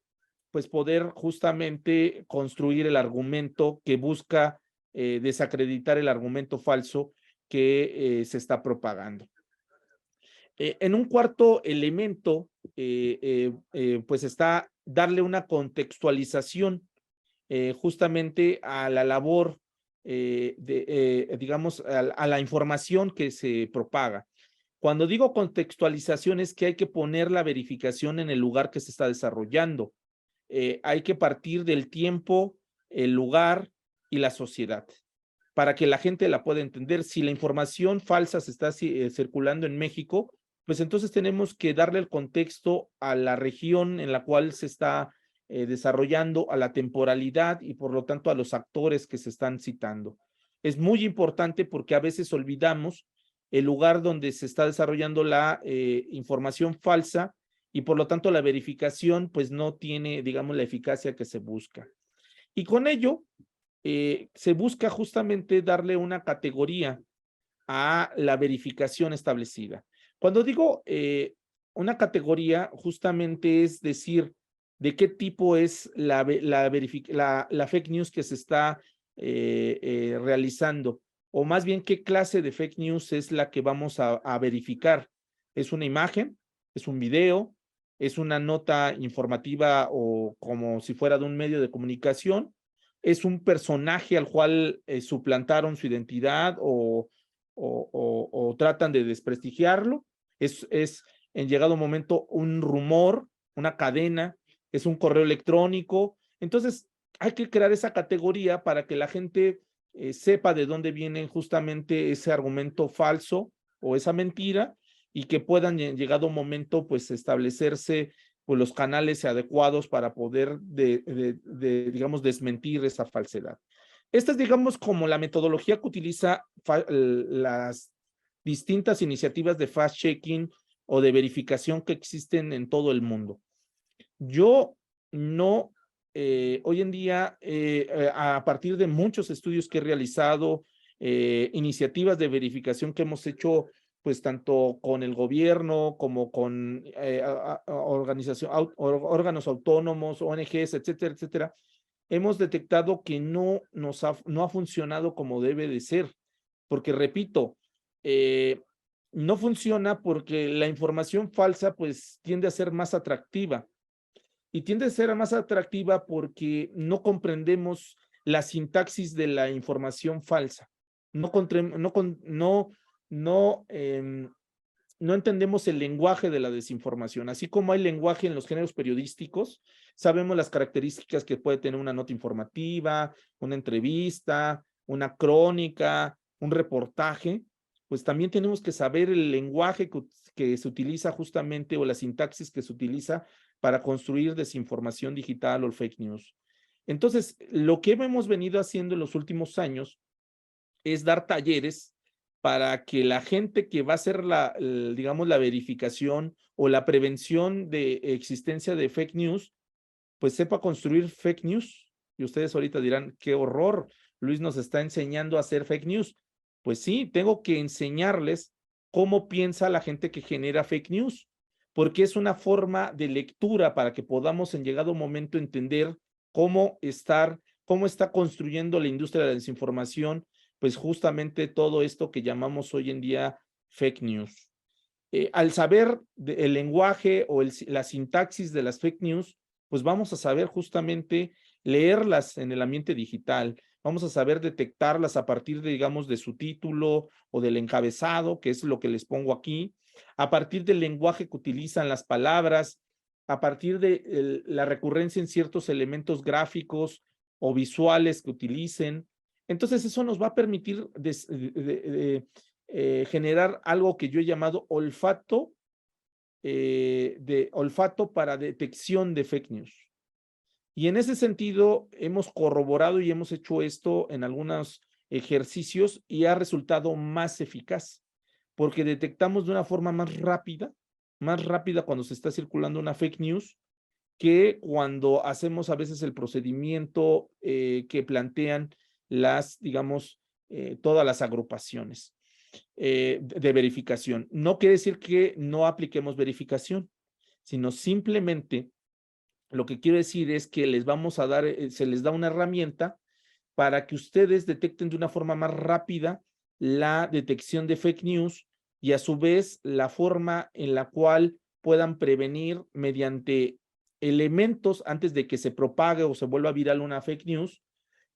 pues poder justamente construir el argumento que busca desacreditar el argumento falso que se está propagando. En un cuarto elemento, pues está darle una contextualización justamente a la labor, digamos, a la información que se propaga. Cuando digo contextualización es que hay que poner la verificación en el lugar que se está desarrollando. Hay que partir del tiempo, el lugar y la sociedad para que la gente la pueda entender. Si la información falsa se está circulando en México, pues entonces tenemos que darle el contexto a la región en la cual se está desarrollando, a la temporalidad y por lo tanto a los actores que se están citando. Es muy importante porque a veces olvidamos el lugar donde se está desarrollando la información falsa y por lo tanto la verificación pues no tiene, digamos, la eficacia que se busca. Y con ello se busca justamente darle una categoría a la verificación establecida. Cuando digo una categoría, justamente es decir de qué tipo es la fake news que se está realizando, o más bien qué clase de fake news es la que vamos a verificar. ¿Es una imagen? ¿Es un video? ¿Es una nota informativa o como si fuera de un medio de comunicación? ¿Es un personaje al cual suplantaron su identidad o tratan de desprestigiarlo? ¿Es en llegado momento un rumor, una cadena? ¿Es un correo electrónico? Entonces, hay que crear esa categoría para que la gente sepa de dónde viene justamente ese argumento falso o esa mentira y que puedan en llegado momento pues establecerse pues, los canales adecuados para poder digamos desmentir esa falsedad. Esta es digamos como la metodología que utiliza las distintas iniciativas de fact-checking o de verificación que existen en todo el mundo. Yo no, hoy en día, a partir de muchos estudios que he realizado, iniciativas de verificación que hemos hecho, pues tanto con el gobierno como con órganos autónomos, ONGs, etcétera, etcétera, hemos detectado que no ha funcionado como debe de ser, porque repito, no funciona porque la información falsa pues tiende a ser más atractiva. Y tiende a ser más atractiva porque no comprendemos la sintaxis de la información falsa. No entendemos el lenguaje de la desinformación. Así como hay lenguaje en los géneros periodísticos, sabemos las características que puede tener una nota informativa, una entrevista, una crónica, un reportaje. Pues también tenemos que saber el lenguaje que se utiliza justamente o la sintaxis que se utiliza para construir desinformación digital o fake news. Entonces, lo que hemos venido haciendo en los últimos años es dar talleres para que la gente que va a hacer digamos, la verificación o la prevención de existencia de fake news, pues sepa construir fake news. Y ustedes ahorita dirán, qué horror, Luis nos está enseñando a hacer fake news. Pues sí, tengo que enseñarles cómo piensa la gente que genera fake news, porque es una forma de lectura para que podamos en llegado momento entender cómo está construyendo la industria de la desinformación, pues justamente todo esto que llamamos hoy en día fake news. Al saber el lenguaje o la sintaxis de las fake news, pues vamos a saber justamente leerlas en el ambiente digital, vamos a saber detectarlas a partir de, digamos, de su título o del encabezado, que es lo que les pongo aquí, a partir del lenguaje que utilizan las palabras, a partir de la recurrencia en ciertos elementos gráficos o visuales que utilicen. Entonces eso nos va a permitir generar algo que yo he llamado olfato para detección de fake news. Y en ese sentido hemos corroborado y hemos hecho esto en algunos ejercicios y ha resultado más eficaz, porque detectamos de una forma más rápida cuando se está circulando una fake news que cuando hacemos a veces el procedimiento que plantean digamos, todas las agrupaciones de verificación. No quiere decir que no apliquemos verificación, sino simplemente lo que quiero decir es que les vamos a dar, se les da una herramienta para que ustedes detecten de una forma más rápida la detección de fake news y a su vez la forma en la cual puedan prevenir mediante elementos antes de que se propague o se vuelva viral una fake news,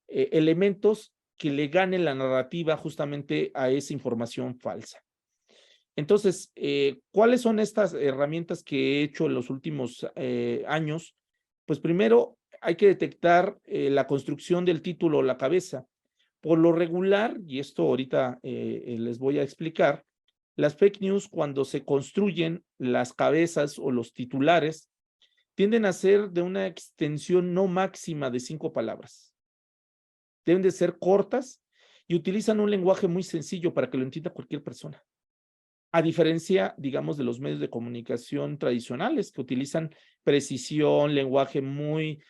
elementos que le ganen la narrativa justamente a esa información falsa. Entonces, ¿cuáles son estas herramientas que he hecho en los últimos años? Pues primero hay que detectar la construcción del título o la cabeza. Por lo regular, y esto ahorita les voy a explicar, las fake news cuando se construyen las cabezas o los titulares, tienden a ser de una extensión no máxima de 5 palabras. Deben de ser cortas y utilizan un lenguaje muy sencillo para que lo entienda cualquier persona. A diferencia, digamos, de los medios de comunicación tradicionales que utilizan precisión, lenguaje muy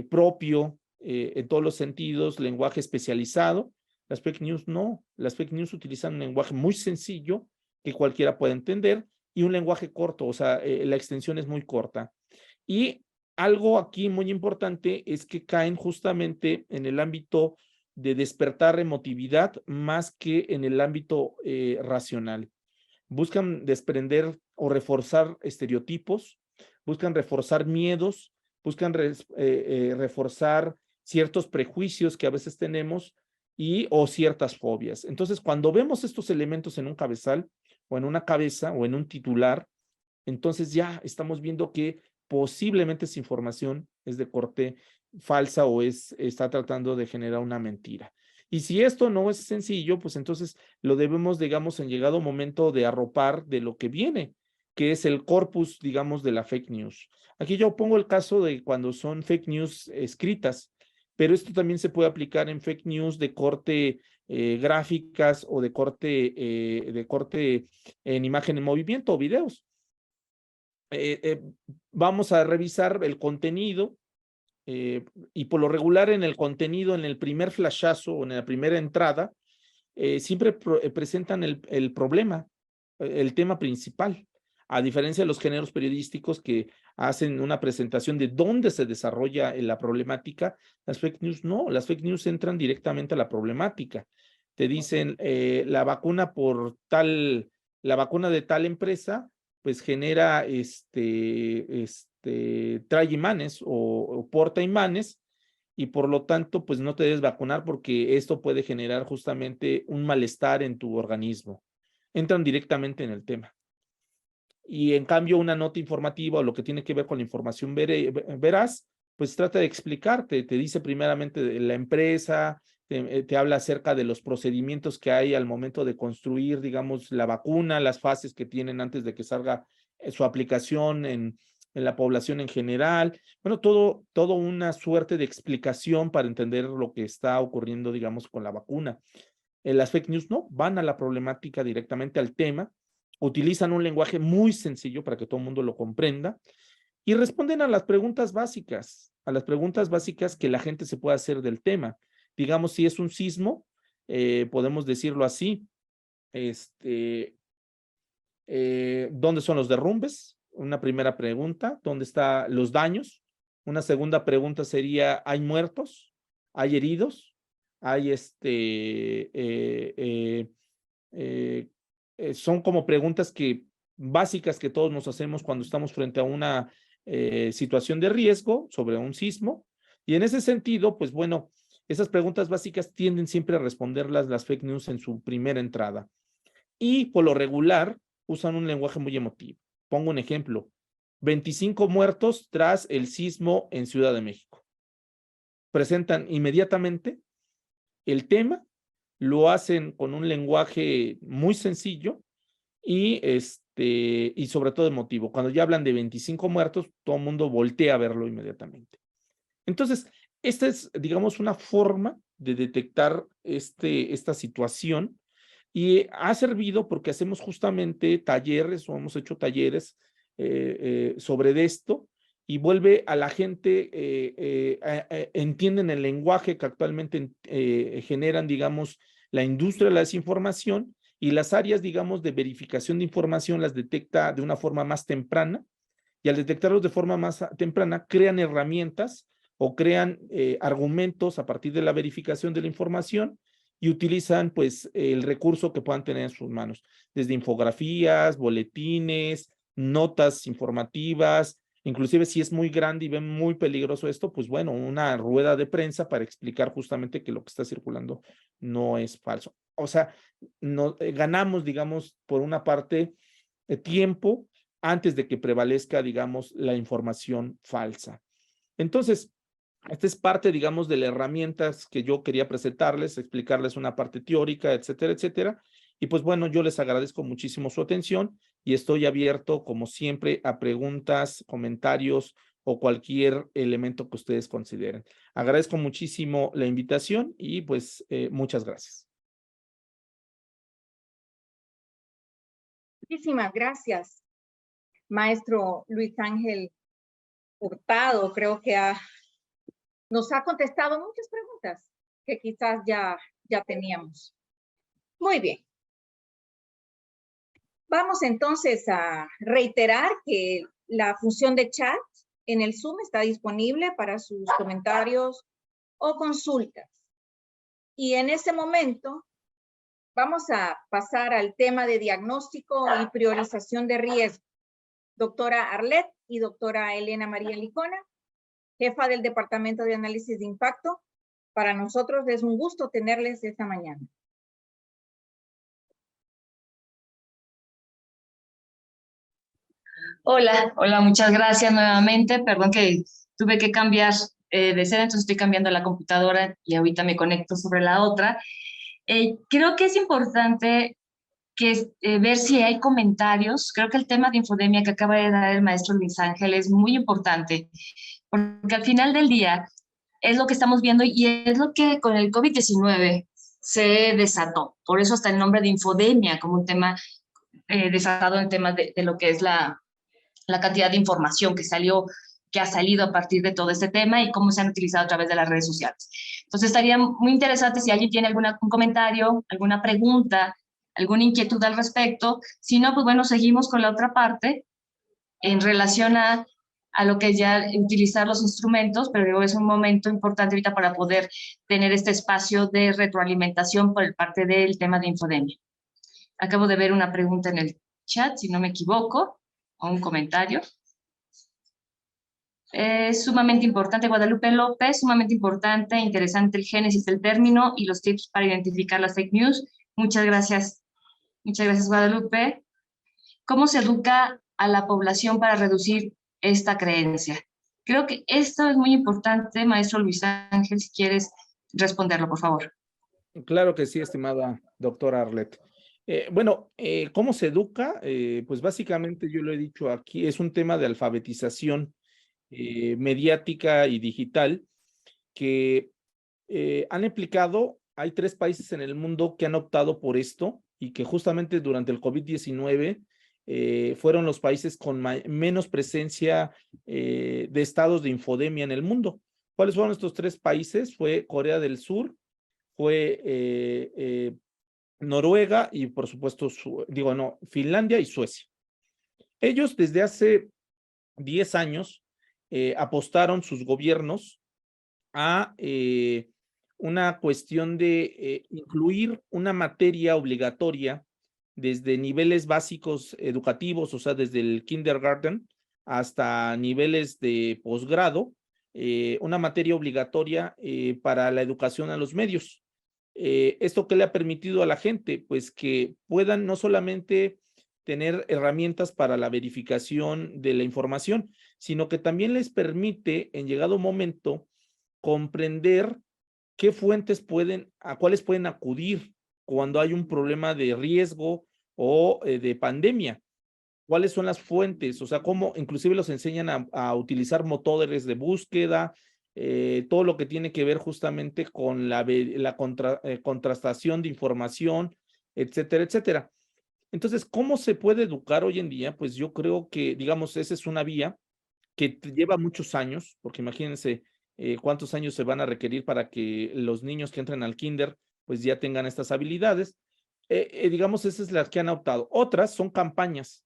propio en todos los sentidos, lenguaje especializado. Las fake news no. Las fake news utilizan un lenguaje muy sencillo que cualquiera puede entender y un lenguaje corto, o sea, la extensión es muy corta. Y algo aquí muy importante es que caen justamente en el ámbito de despertar emotividad más que en el ámbito racional. Buscan desprender o reforzar estereotipos, buscan reforzar miedos, buscan reforzar ciertos prejuicios que a veces tenemos o ciertas fobias. Entonces, cuando vemos estos elementos en un cabezal o en una cabeza o en un titular, entonces ya estamos viendo que posiblemente esa información es de corte falsa o está tratando de generar una mentira. Y si esto no es sencillo, pues entonces lo debemos, digamos, en llegado momento de arropar de lo que viene, que es el corpus, digamos, de la fake news. Aquí yo pongo el caso de cuando son fake news escritas, pero esto también se puede aplicar en fake news de corte gráficas o de corte en imagen en movimiento o videos. Vamos a revisar el contenido y por lo regular en el contenido, en el primer flashazo o en la primera entrada, siempre presentan el problema, el tema principal. A diferencia de los géneros periodísticos que hacen una presentación de dónde se desarrolla la problemática, las fake news no, las fake news entran directamente a la problemática. Te dicen la vacuna de tal empresa, pues genera trae imanes o porta imanes y por lo tanto, pues no te debes vacunar porque esto puede generar justamente un malestar en tu organismo. Entran directamente en el tema. Y en cambio, una nota informativa o lo que tiene que ver con la información veraz, pues trata de explicarte, te dice primeramente de la empresa, te habla acerca de los procedimientos que hay al momento de construir, digamos, la vacuna, las fases que tienen antes de que salga su aplicación en la población en general. Bueno, todo una suerte de explicación para entender lo que está ocurriendo, digamos, con la vacuna. Las fake news no, van a la problemática directamente al tema, utilizan un lenguaje muy sencillo para que todo el mundo lo comprenda y responden a las preguntas básicas, que la gente se puede hacer del tema. Digamos, si es un sismo, podemos decirlo así, ¿dónde son los derrumbes? Una primera pregunta, ¿dónde están los daños? Una segunda pregunta sería, ¿hay muertos? ¿Hay heridos? ¿Hay son como preguntas básicas que todos nos hacemos cuando estamos frente a una situación de riesgo sobre un sismo. Y en ese sentido, pues bueno, esas preguntas básicas tienden siempre a responderlas las fake news en su primera entrada. Y por lo regular, usan un lenguaje muy emotivo. Pongo un ejemplo. 25 muertos tras el sismo en Ciudad de México. Presentan inmediatamente el tema, lo hacen con un lenguaje muy sencillo y sobre todo emotivo. Cuando ya hablan de 25 muertos, todo el mundo voltea a verlo inmediatamente. Entonces, esta es, digamos, una forma de detectar esta situación y ha servido porque hacemos justamente talleres o hemos hecho talleres sobre esto y vuelve a la gente, entienden el lenguaje que actualmente generan, digamos, la industria de la desinformación y las áreas, digamos, de verificación de información las detecta de una forma más temprana y al detectarlos de forma más temprana crean herramientas o crean argumentos a partir de la verificación de la información y utilizan pues el recurso que puedan tener en sus manos, desde infografías, boletines, notas informativas, inclusive si es muy grande y ven muy peligroso esto, pues bueno, una rueda de prensa para explicar justamente que lo que está circulando no es falso. O sea, ganamos, digamos, por una parte, tiempo antes de que prevalezca, digamos, la información falsa. Entonces, esta es parte, digamos, de las herramientas que yo quería presentarles, explicarles una parte teórica, etcétera, etcétera. Y pues bueno, yo les agradezco muchísimo su atención y estoy abierto, como siempre, a preguntas, comentarios o cualquier elemento que ustedes consideren. Agradezco muchísimo la invitación y pues muchas gracias. Muchísimas gracias, maestro Luis Ángel Hurtado. Creo que nos ha contestado muchas preguntas que quizás ya teníamos. Muy bien. Vamos entonces a reiterar que la función de chat en el Zoom está disponible para sus comentarios o consultas. Y en ese momento vamos a pasar al tema de diagnóstico y priorización de riesgo. Doctora Arlet y doctora Elena María Licona, jefa del Departamento de Análisis de Impacto. Para nosotros es un gusto tenerles esta mañana. Hola, muchas gracias nuevamente. Perdón que tuve que cambiar de sede, entonces estoy cambiando la computadora y ahorita me conecto sobre la otra. Creo que es importante ver si hay comentarios. Creo que el tema de infodemia que acaba de dar el maestro Luis Ángel es muy importante, porque al final del día es lo que estamos viendo y es lo que con el COVID-19 se desató. Por eso está el nombre de infodemia como un tema desatado en temas de lo que es la cantidad de información que ha salido a partir de todo este tema y cómo se han utilizado a través de las redes sociales. Entonces estaría muy interesante si alguien tiene algún comentario, alguna pregunta, alguna inquietud al respecto. Si no, pues bueno, seguimos con la otra parte en relación a lo que es ya utilizar los instrumentos, pero es un momento importante ahorita para poder tener este espacio de retroalimentación por parte del tema de infodemia. Acabo de ver una pregunta en el chat, si no me equivoco, o un comentario. Sumamente importante, Guadalupe López, sumamente importante, interesante el génesis del término y los tips para identificar las fake news. Muchas gracias, Guadalupe. ¿Cómo se educa a la población para reducir esta creencia? Creo que esto es muy importante, maestro Luis Ángel, si quieres responderlo, por favor. Claro que sí, estimada doctora Arlet. Bueno, ¿cómo se educa? Pues básicamente yo lo he dicho aquí, es un tema de alfabetización mediática y digital que han aplicado. Hay 3 países en el mundo que han optado por esto y que justamente durante el COVID-19 fueron los países con menos presencia de estados de infodemia en el mundo. ¿Cuáles fueron estos 3 países? Fue Corea del Sur, fue Noruega y por supuesto, Finlandia y Suecia. Ellos desde hace 10 años apostaron sus gobiernos a una cuestión de incluir una materia obligatoria desde niveles básicos educativos, o sea, desde el kindergarten hasta niveles de posgrado, una materia obligatoria para la educación a los medios. ¿Esto qué le ha permitido a la gente? Pues que puedan no solamente tener herramientas para la verificación de la información, sino que también les permite, en llegado momento, comprender qué fuentes a cuáles pueden acudir cuando hay un problema de riesgo o de pandemia. ¿Cuáles son las fuentes? O sea, cómo inclusive los enseñan a utilizar motores de búsqueda, todo lo que tiene que ver justamente con la contrastación de información, etcétera, etcétera. Entonces, ¿cómo se puede educar hoy en día? Pues yo creo que, digamos, esa es una vía que lleva muchos años, porque imagínense cuántos años se van a requerir para que los niños que entren al kinder pues ya tengan estas habilidades. Digamos, esas es las que han optado. Otras son campañas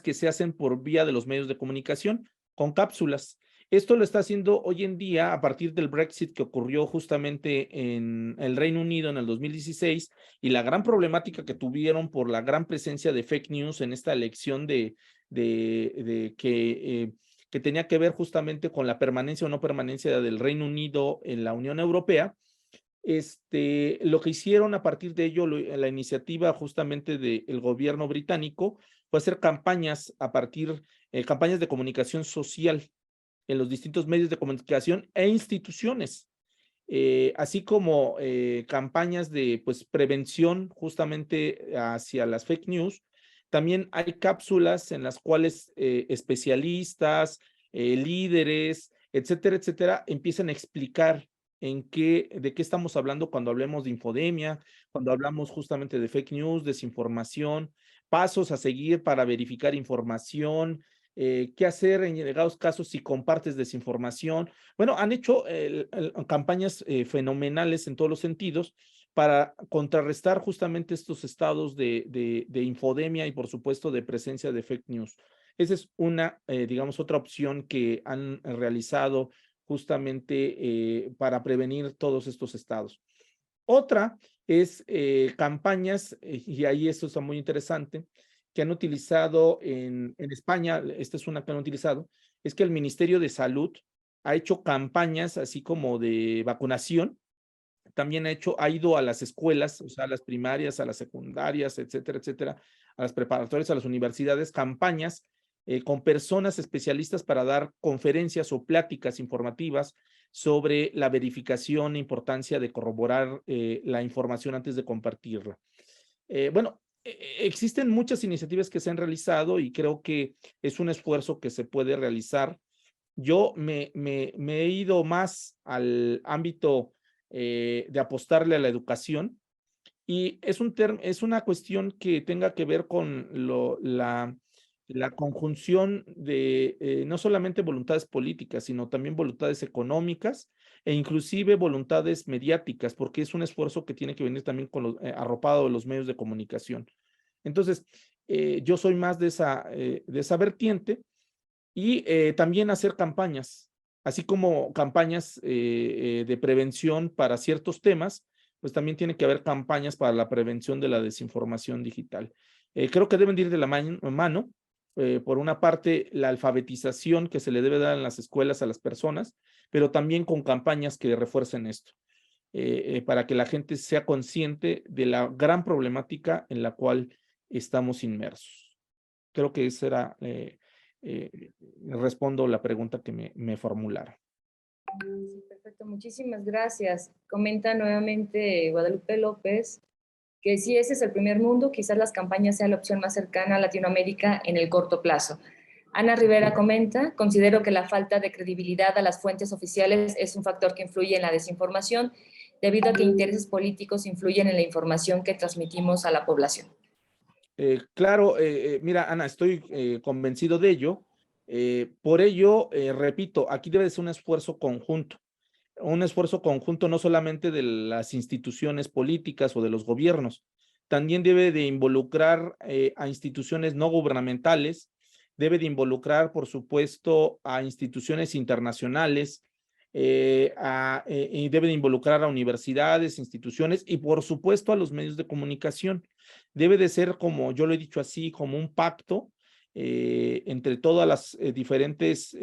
que se hacen por vía de los medios de comunicación con cápsulas. Esto lo está haciendo hoy en día a partir del Brexit que ocurrió justamente en el Reino Unido en el 2016 y la gran problemática que tuvieron por la gran presencia de fake news en esta elección que tenía que ver justamente con la permanencia o no permanencia del Reino Unido en la Unión Europea. Lo que hicieron a partir de ello, la iniciativa justamente del gobierno británico fue hacer campañas campañas de comunicación social en los distintos medios de comunicación e instituciones, así como campañas de prevención justamente hacia las fake news, También hay cápsulas en las cuales especialistas, líderes, etcétera, etcétera, empiezan a explicar de qué estamos hablando cuando hablemos de infodemia, cuando hablamos justamente de fake news, desinformación, pasos a seguir para verificar información, qué hacer en llegados casos si compartes desinformación. Bueno, han hecho campañas fenomenales en todos los sentidos para contrarrestar justamente estos estados de infodemia y por supuesto de presencia de fake news. Esa es una, digamos, otra opción que han realizado justamente para prevenir todos estos estados. Otra es campañas, y ahí esto está muy interesante, que han utilizado en España, esta es una que han utilizado, es que el Ministerio de Salud ha hecho campañas así como de vacunación, también ha ido a las escuelas, o sea, a las primarias, a las secundarias, etcétera, etcétera, a las preparatorias, a las universidades, campañas con personas especialistas para dar conferencias o pláticas informativas sobre la verificación e importancia de corroborar la información antes de compartirla. Bueno, existen muchas iniciativas que se han realizado y creo que es un esfuerzo que se puede realizar. Yo me he ido más al ámbito de apostarle a la educación y es una cuestión que tenga que ver con la conjunción de no solamente voluntades políticas, sino también voluntades económicas e inclusive voluntades mediáticas, porque es un esfuerzo que tiene que venir también con arropado de los medios de comunicación. Entonces, yo soy más de esa vertiente y también hacer campañas, así como campañas de prevención para ciertos temas, pues también tiene que haber campañas para la prevención de la desinformación digital. Creo que deben ir de la mano. Por una parte, la alfabetización que se le debe dar en las escuelas a las personas, pero también con campañas que refuercen esto, para que la gente sea consciente de la gran problemática en la cual estamos inmersos. Creo que esa era, respondo la pregunta que me formularon. Sí, perfecto, muchísimas gracias. Comenta nuevamente Guadalupe López que si ese es el primer mundo, quizás las campañas sean la opción más cercana a Latinoamérica en el corto plazo. Ana Rivera comenta, considero que la falta de credibilidad a las fuentes oficiales es un factor que influye en la desinformación, debido a que intereses políticos influyen en la información que transmitimos a la población. Claro, mira, Ana, estoy convencido de ello. Por ello, repito, aquí debe ser un esfuerzo conjunto no solamente de las instituciones políticas o de los gobiernos, también debe de involucrar a instituciones no gubernamentales, debe de involucrar, por supuesto, a instituciones internacionales, y debe de involucrar a universidades, instituciones y, por supuesto, a los medios de comunicación. Debe de ser, como yo lo he dicho así, como un pacto entre todas las diferentes,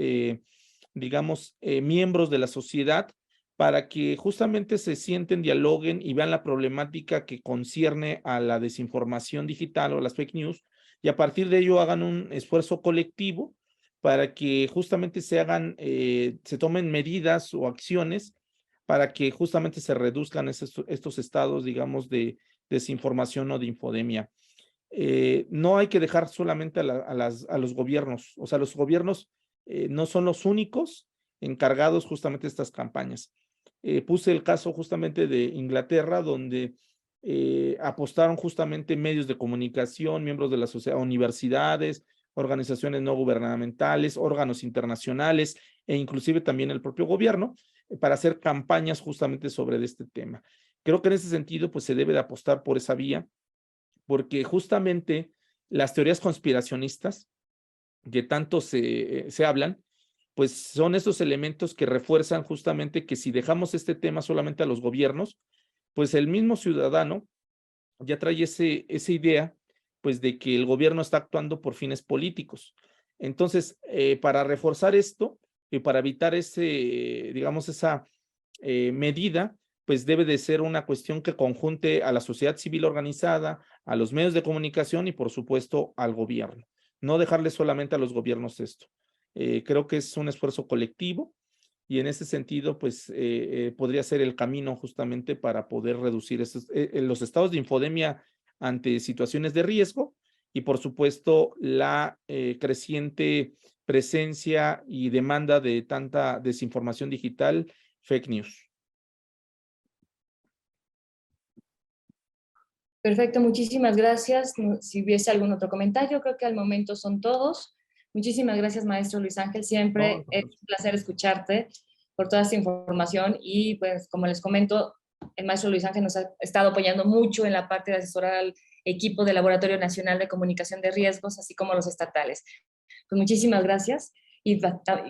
digamos, miembros de la sociedad, para que justamente se sienten, dialoguen y vean la problemática que concierne a la desinformación digital o las fake news, y a partir de ello hagan un esfuerzo colectivo para que justamente se tomen medidas o acciones para que justamente se reduzcan estos estados, digamos, de desinformación o de infodemia. No hay que dejar solamente a los gobiernos, o sea, los gobiernos no son los únicos encargados justamente de estas campañas. Puse el caso justamente de Inglaterra, donde apostaron justamente medios de comunicación, miembros de la sociedad, universidades, organizaciones no gubernamentales, órganos internacionales e inclusive también el propio gobierno para hacer campañas justamente sobre este tema. Creo que en ese sentido pues se debe de apostar por esa vía, porque justamente las teorías conspiracionistas que tanto se hablan, pues son esos elementos que refuerzan justamente que si dejamos este tema solamente a los gobiernos, pues el mismo ciudadano ya trae esa idea, pues de que el gobierno está actuando por fines políticos. Entonces, para reforzar esto y para evitar digamos, esa medida, pues debe de ser una cuestión que conjunte a la sociedad civil organizada, a los medios de comunicación y, por supuesto, al gobierno. No dejarle solamente a los gobiernos esto. Creo que es un esfuerzo colectivo y en ese sentido, pues, podría ser el camino justamente para poder reducir los estados de infodemia ante situaciones de riesgo y por supuesto la creciente presencia y demanda de tanta desinformación digital, fake news. Perfecto, muchísimas gracias. Si hubiese algún otro comentario, creo que al momento son todos. Muchísimas gracias, maestro Luis Ángel. Siempre es un placer escucharte por toda esta información y pues como les comento, el maestro Luis Ángel nos ha estado apoyando mucho en la parte de asesorar al equipo del Laboratorio Nacional de Comunicación de Riesgos, así como los estatales. Pues muchísimas gracias y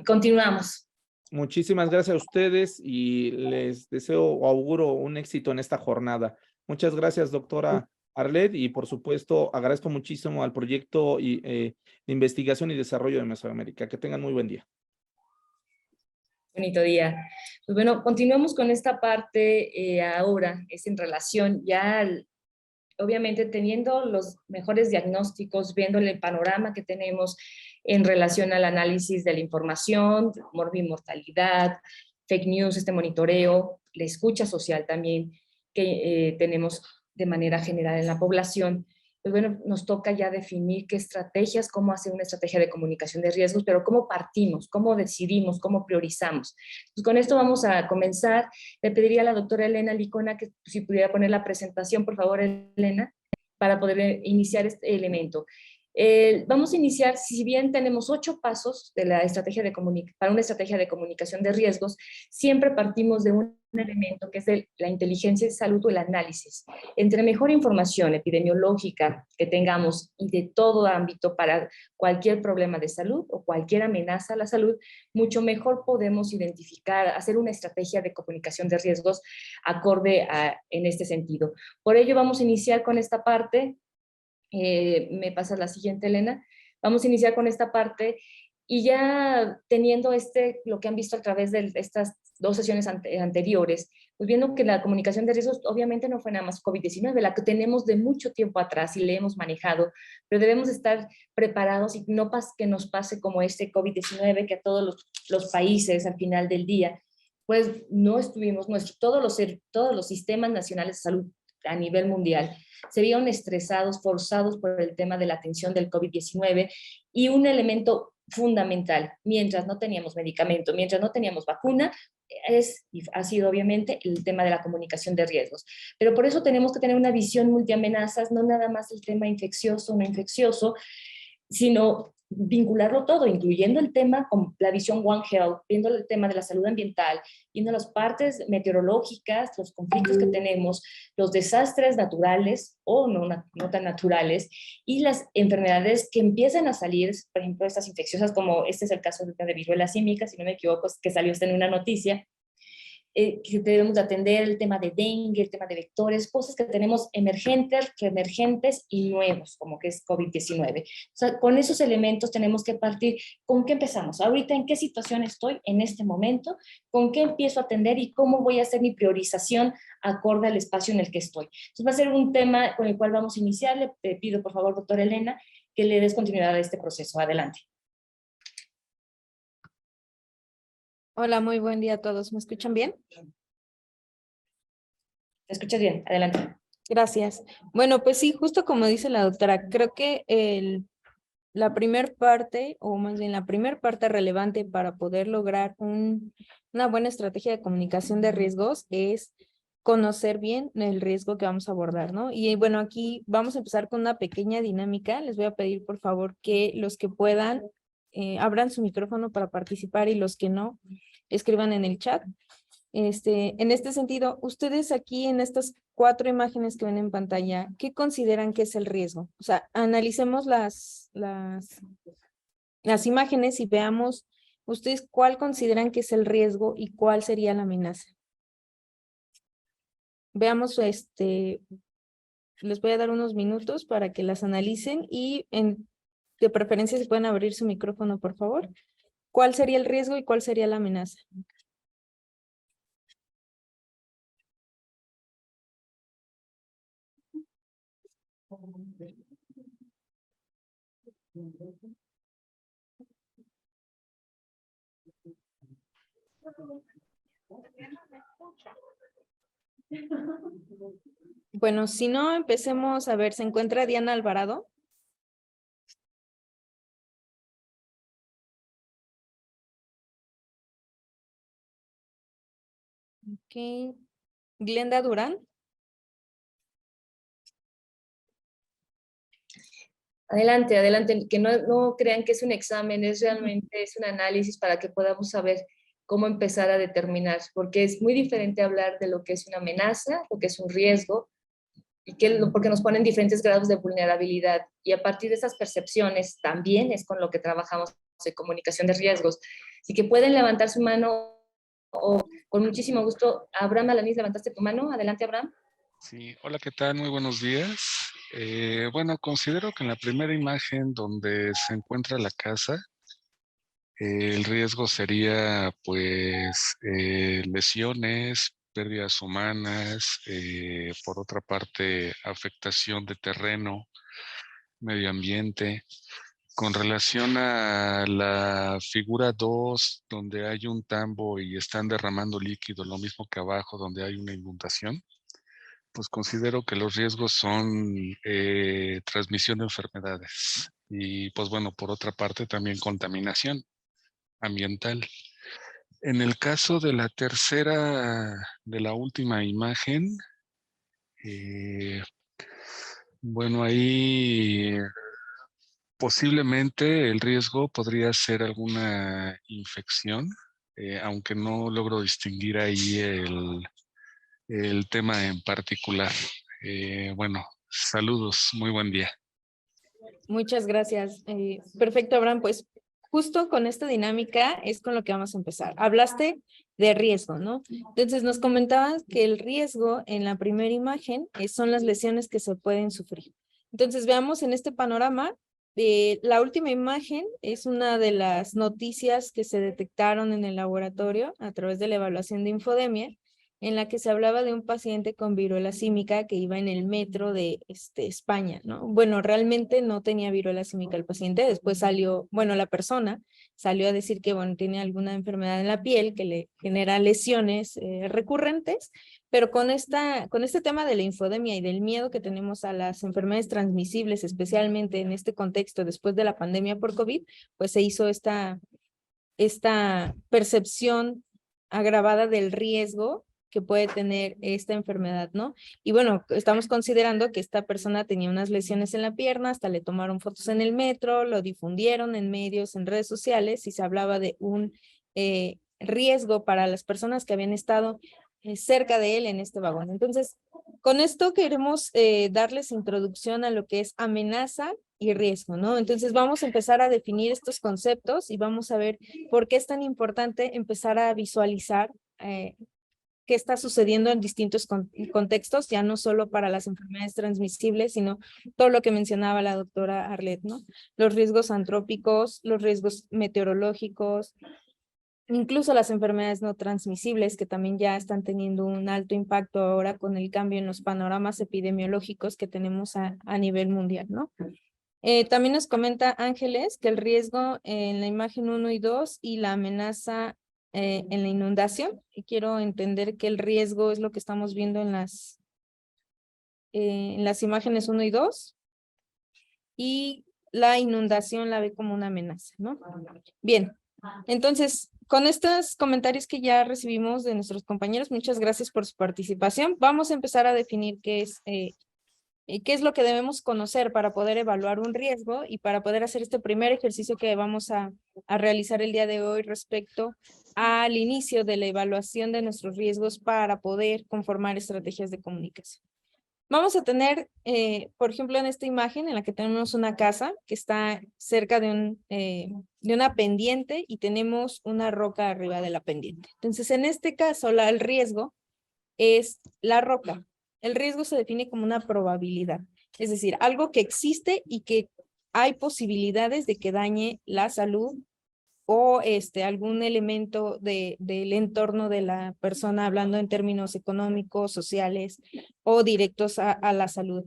continuamos. Muchísimas gracias a ustedes y les deseo o auguro un éxito en esta jornada. Muchas gracias, doctora Arlet, y por supuesto agradezco muchísimo al proyecto de investigación y desarrollo de Mesoamérica. Que tengan muy buen día. Bonito día. Pues bueno, continuamos con esta parte ahora, es en relación ya obviamente teniendo los mejores diagnósticos, viendo el panorama que tenemos en relación al análisis de la información, morbimortalidad, fake news, este monitoreo, la escucha social también que tenemos de manera general en la población. Pues bueno, nos toca ya definir qué estrategias, cómo hacer una estrategia de comunicación de riesgos, pero cómo partimos, cómo decidimos, cómo priorizamos. Pues con esto vamos a comenzar. Le pediría a la doctora Elena Licona que si pudiera poner la presentación, por favor, Elena, para poder iniciar este elemento. Vamos a iniciar, si bien tenemos 8 pasos de la estrategia para una estrategia de comunicación de riesgos, siempre partimos de un elemento que es la inteligencia de salud o el análisis. Entre mejor información epidemiológica que tengamos y de todo ámbito para cualquier problema de salud o cualquier amenaza a la salud, mucho mejor podemos identificar, hacer una estrategia de comunicación de riesgos acorde en este sentido. Por ello vamos a iniciar con esta parte. Me pasas la siguiente, Elena. Vamos a iniciar con esta parte y ya teniendo lo que han visto a través de estas 2 sesiones anteriores, pues viendo que la comunicación de riesgos obviamente no fue nada más COVID-19, la que tenemos de mucho tiempo atrás y le hemos manejado, pero debemos estar preparados y no que nos pase como este COVID-19 que a todos los países al final del día, pues no estuvimos, todos los sistemas nacionales de salud a nivel mundial se vieron estresados, forzados por el tema de la atención del COVID-19 y un elemento fundamental, mientras no teníamos medicamento, mientras no teníamos vacuna, y ha sido obviamente el tema de la comunicación de riesgos. Pero por eso tenemos que tener una visión multiamenazas, no nada más el tema infeccioso o no infeccioso, sino vincularlo todo, incluyendo el tema con la visión One Health, viendo el tema de la salud ambiental, viendo las partes meteorológicas, los conflictos que tenemos, los desastres naturales o no tan naturales, y las enfermedades que empiezan a salir, por ejemplo, estas infecciosas, como este es el caso de viruela símica, si no me equivoco, que salió en una noticia, que debemos de atender el tema de dengue, el tema de vectores, cosas que tenemos emergentes, reemergentes y nuevos, como que es COVID-19. O sea, con esos elementos tenemos que partir. ¿Con qué empezamos? Ahorita, ¿en qué situación estoy en este momento? ¿Con qué empiezo a atender y cómo voy a hacer mi priorización acorde al espacio en el que estoy? Entonces va a ser un tema con el cual vamos a iniciar. Le pido, por favor, doctora Elena, que le des continuidad a este proceso. Adelante. Hola, muy buen día a todos. ¿Me escuchan bien? ¿Te escuchas bien? Adelante. Gracias. Bueno, pues sí, justo como dice la doctora, creo que la primer parte, o más bien la primer parte relevante para poder lograr una buena estrategia de comunicación de riesgos es conocer bien el riesgo que vamos a abordar, ¿no? Y bueno, aquí vamos a empezar con una pequeña dinámica. Les voy a pedir, por favor, que los que puedan abran su micrófono para participar y los que no, escriban en el chat. En este sentido, ustedes aquí en estas 4 imágenes que ven en pantalla, ¿qué consideran que es el riesgo? O sea, analicemos las imágenes y veamos ustedes cuál consideran que es el riesgo y cuál sería la amenaza. Veamos, les voy a dar unos minutos para que las analicen y de preferencia si pueden abrir su micrófono, por favor. ¿Cuál sería el riesgo y cuál sería la amenaza? Bueno, si no, empecemos a ver, ¿se encuentra Diana Alvarado? Ok. Glenda Durán. Adelante, adelante, que no crean que es un examen, es realmente es un análisis para que podamos saber cómo empezar a determinar, porque es muy diferente hablar de lo que es una amenaza, lo que es un riesgo, porque nos ponen diferentes grados de vulnerabilidad, y a partir de esas percepciones también es con lo que trabajamos en comunicación de riesgos. Así que pueden levantar su mano, o con muchísimo gusto. Abraham Alanis, levantaste tu mano, adelante Abraham. Sí, hola, ¿qué tal? Muy buenos días. Bueno, considero que en la primera imagen donde se encuentra la casa, el riesgo sería pues lesiones, pérdidas humanas, por otra parte afectación de terreno, medio ambiente. Con relación a la figura 2, donde hay un tambo y están derramando líquido, lo mismo que abajo donde hay una inundación, pues considero que los riesgos son transmisión de enfermedades y pues bueno, por otra parte también contaminación ambiental. En el caso de la tercera, de la última imagen, bueno, ahí posiblemente el riesgo podría ser alguna infección, aunque no logro distinguir ahí el tema en particular. Bueno, saludos, muy buen día. Muchas gracias. Perfecto, Abraham. Pues justo con esta dinámica es con lo que vamos a empezar. Hablaste de riesgo, ¿no? Entonces nos comentabas que el riesgo en la primera imagen son las lesiones que se pueden sufrir. Entonces veamos en este panorama, la última imagen es una de las noticias que se detectaron en el laboratorio a través de la evaluación de infodemia, en la que se hablaba de un paciente con viruela símica que iba en el metro de España, ¿no? Bueno, realmente no tenía viruela símica el paciente, después salió, bueno, la persona salió a decir que, bueno, tiene alguna enfermedad en la piel que le genera lesiones recurrentes, pero con este tema de la infodemia y del miedo que tenemos a las enfermedades transmisibles, especialmente en este contexto después de la pandemia por COVID, pues se hizo esta percepción agravada del riesgo que puede tener esta enfermedad, ¿no? Y bueno, estamos considerando que esta persona tenía unas lesiones en la pierna, hasta le tomaron fotos en el metro, lo difundieron en medios, en redes sociales, y se hablaba de un riesgo para las personas que habían estado cerca de él en este vagón. Entonces, con esto queremos darles introducción a lo que es amenaza y riesgo, ¿no? Entonces vamos a empezar a definir estos conceptos y vamos a ver por qué es tan importante empezar a visualizar qué está sucediendo en distintos contextos, ya no solo para las enfermedades transmisibles, sino todo lo que mencionaba la doctora Arlet, ¿no? Los riesgos antrópicos, los riesgos meteorológicos, incluso las enfermedades no transmisibles, que también ya están teniendo un alto impacto ahora con el cambio en los panoramas epidemiológicos que tenemos a nivel mundial, ¿no? También nos comenta Ángeles que el riesgo en la imagen 1 y 2 y la amenaza en la inundación. Y quiero entender que el riesgo es lo que estamos viendo en las imágenes 1 y 2. Y la inundación la ve como una amenaza, ¿no? Bien, entonces, con estos comentarios que ya recibimos de nuestros compañeros, muchas gracias por su participación. Vamos a empezar a definir qué es lo que debemos conocer para poder evaluar un riesgo y para poder hacer este primer ejercicio que vamos a realizar el día de hoy respecto al inicio de la evaluación de nuestros riesgos para poder conformar estrategias de comunicación. Vamos a tener, por ejemplo, en esta imagen en la que tenemos una casa que está cerca de una pendiente y tenemos una roca arriba de la pendiente. Entonces, en este caso, el riesgo es la roca. El riesgo se define como una probabilidad, es decir, algo que existe y que hay posibilidades de que dañe la salud o algún elemento del entorno de la persona, hablando en términos económicos, sociales o directos a la salud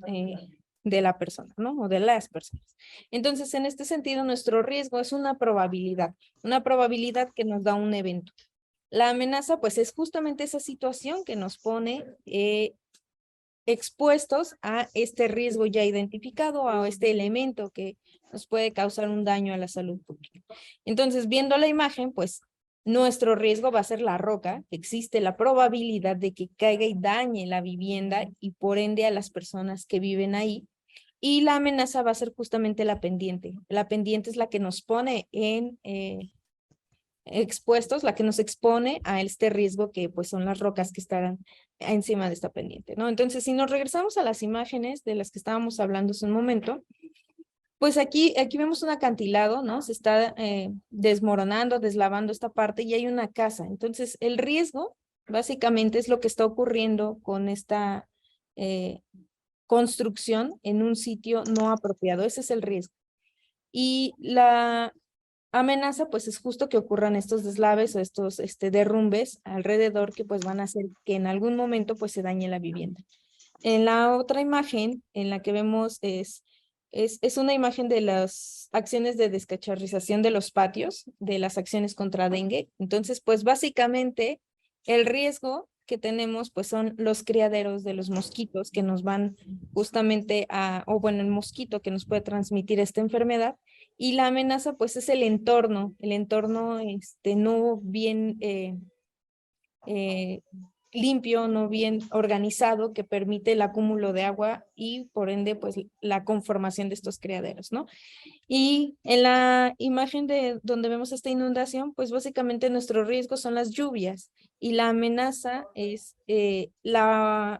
de la persona, ¿no? O de las personas. Entonces, en este sentido, nuestro riesgo es una probabilidad que nos da un evento. La amenaza, pues, es justamente esa situación que nos pone expuestos a este riesgo ya identificado, a este elemento que nos puede causar un daño a la salud pública. Entonces, viendo la imagen, pues, nuestro riesgo va a ser la roca, existe la probabilidad de que caiga y dañe la vivienda y por ende a las personas que viven ahí. Y la amenaza va a ser justamente la pendiente. La pendiente es la que nos pone en expuestos, la que nos expone a este riesgo que pues son las rocas que estarán encima de esta pendiente, ¿no? Entonces, si nos regresamos a las imágenes de las que estábamos hablando hace un momento, pues aquí vemos un acantilado, ¿no? Se está desmoronando, deslavando esta parte y hay una casa. Entonces, el riesgo básicamente es lo que está ocurriendo con esta construcción en un sitio no apropiado. Ese es el riesgo. Y la amenaza, pues es justo que ocurran estos deslaves o estos derrumbes alrededor que pues van a hacer que en algún momento pues se dañe la vivienda. En la otra imagen, en la que vemos es una imagen de las acciones de descacharrización de los patios, de las acciones contra dengue. Entonces, pues básicamente el riesgo que tenemos pues son los criaderos de los mosquitos que nos van justamente o bueno, el mosquito que nos puede transmitir esta enfermedad. Y la amenaza pues es el entorno no bien limpio, no bien organizado, que permite el acúmulo de agua y por ende pues la conformación de estos criaderos, ¿no? Y en la imagen de donde vemos esta inundación, pues básicamente nuestro riesgo son las lluvias y la amenaza es la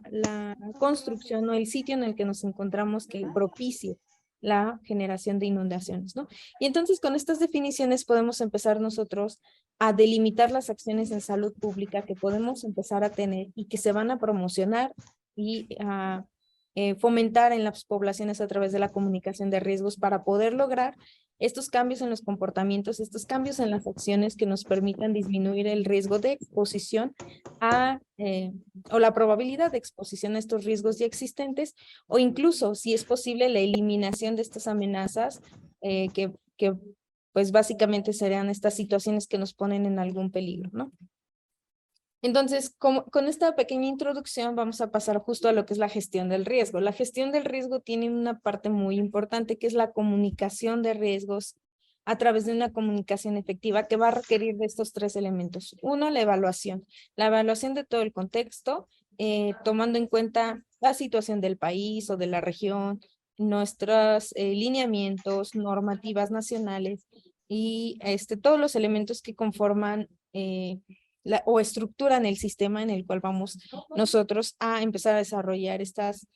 construcción o el sitio en el que nos encontramos que propicie la generación de inundaciones, ¿no? Y entonces con estas definiciones podemos empezar nosotros a delimitar las acciones en salud pública que podemos empezar a tener y que se van a promocionar y a fomentar en las poblaciones a través de la comunicación de riesgos para poder lograr estos cambios en los comportamientos, estos cambios en las acciones que nos permitan disminuir el riesgo de exposición o la probabilidad de exposición a estos riesgos ya existentes, o incluso, si es posible, la eliminación de estas amenazas que pues básicamente serían estas situaciones que nos ponen en algún peligro, ¿no? Entonces, con esta pequeña introducción vamos a pasar justo a lo que es la gestión del riesgo. La gestión del riesgo tiene una parte muy importante que es la comunicación de riesgos a través de una comunicación efectiva que va a requerir de estos tres elementos. Uno, la evaluación de todo el contexto, tomando en cuenta la situación del país o de la región, nuestros lineamientos, normativas nacionales y todos los elementos que conforman o estructuran el sistema en el cual vamos nosotros a empezar a desarrollar estas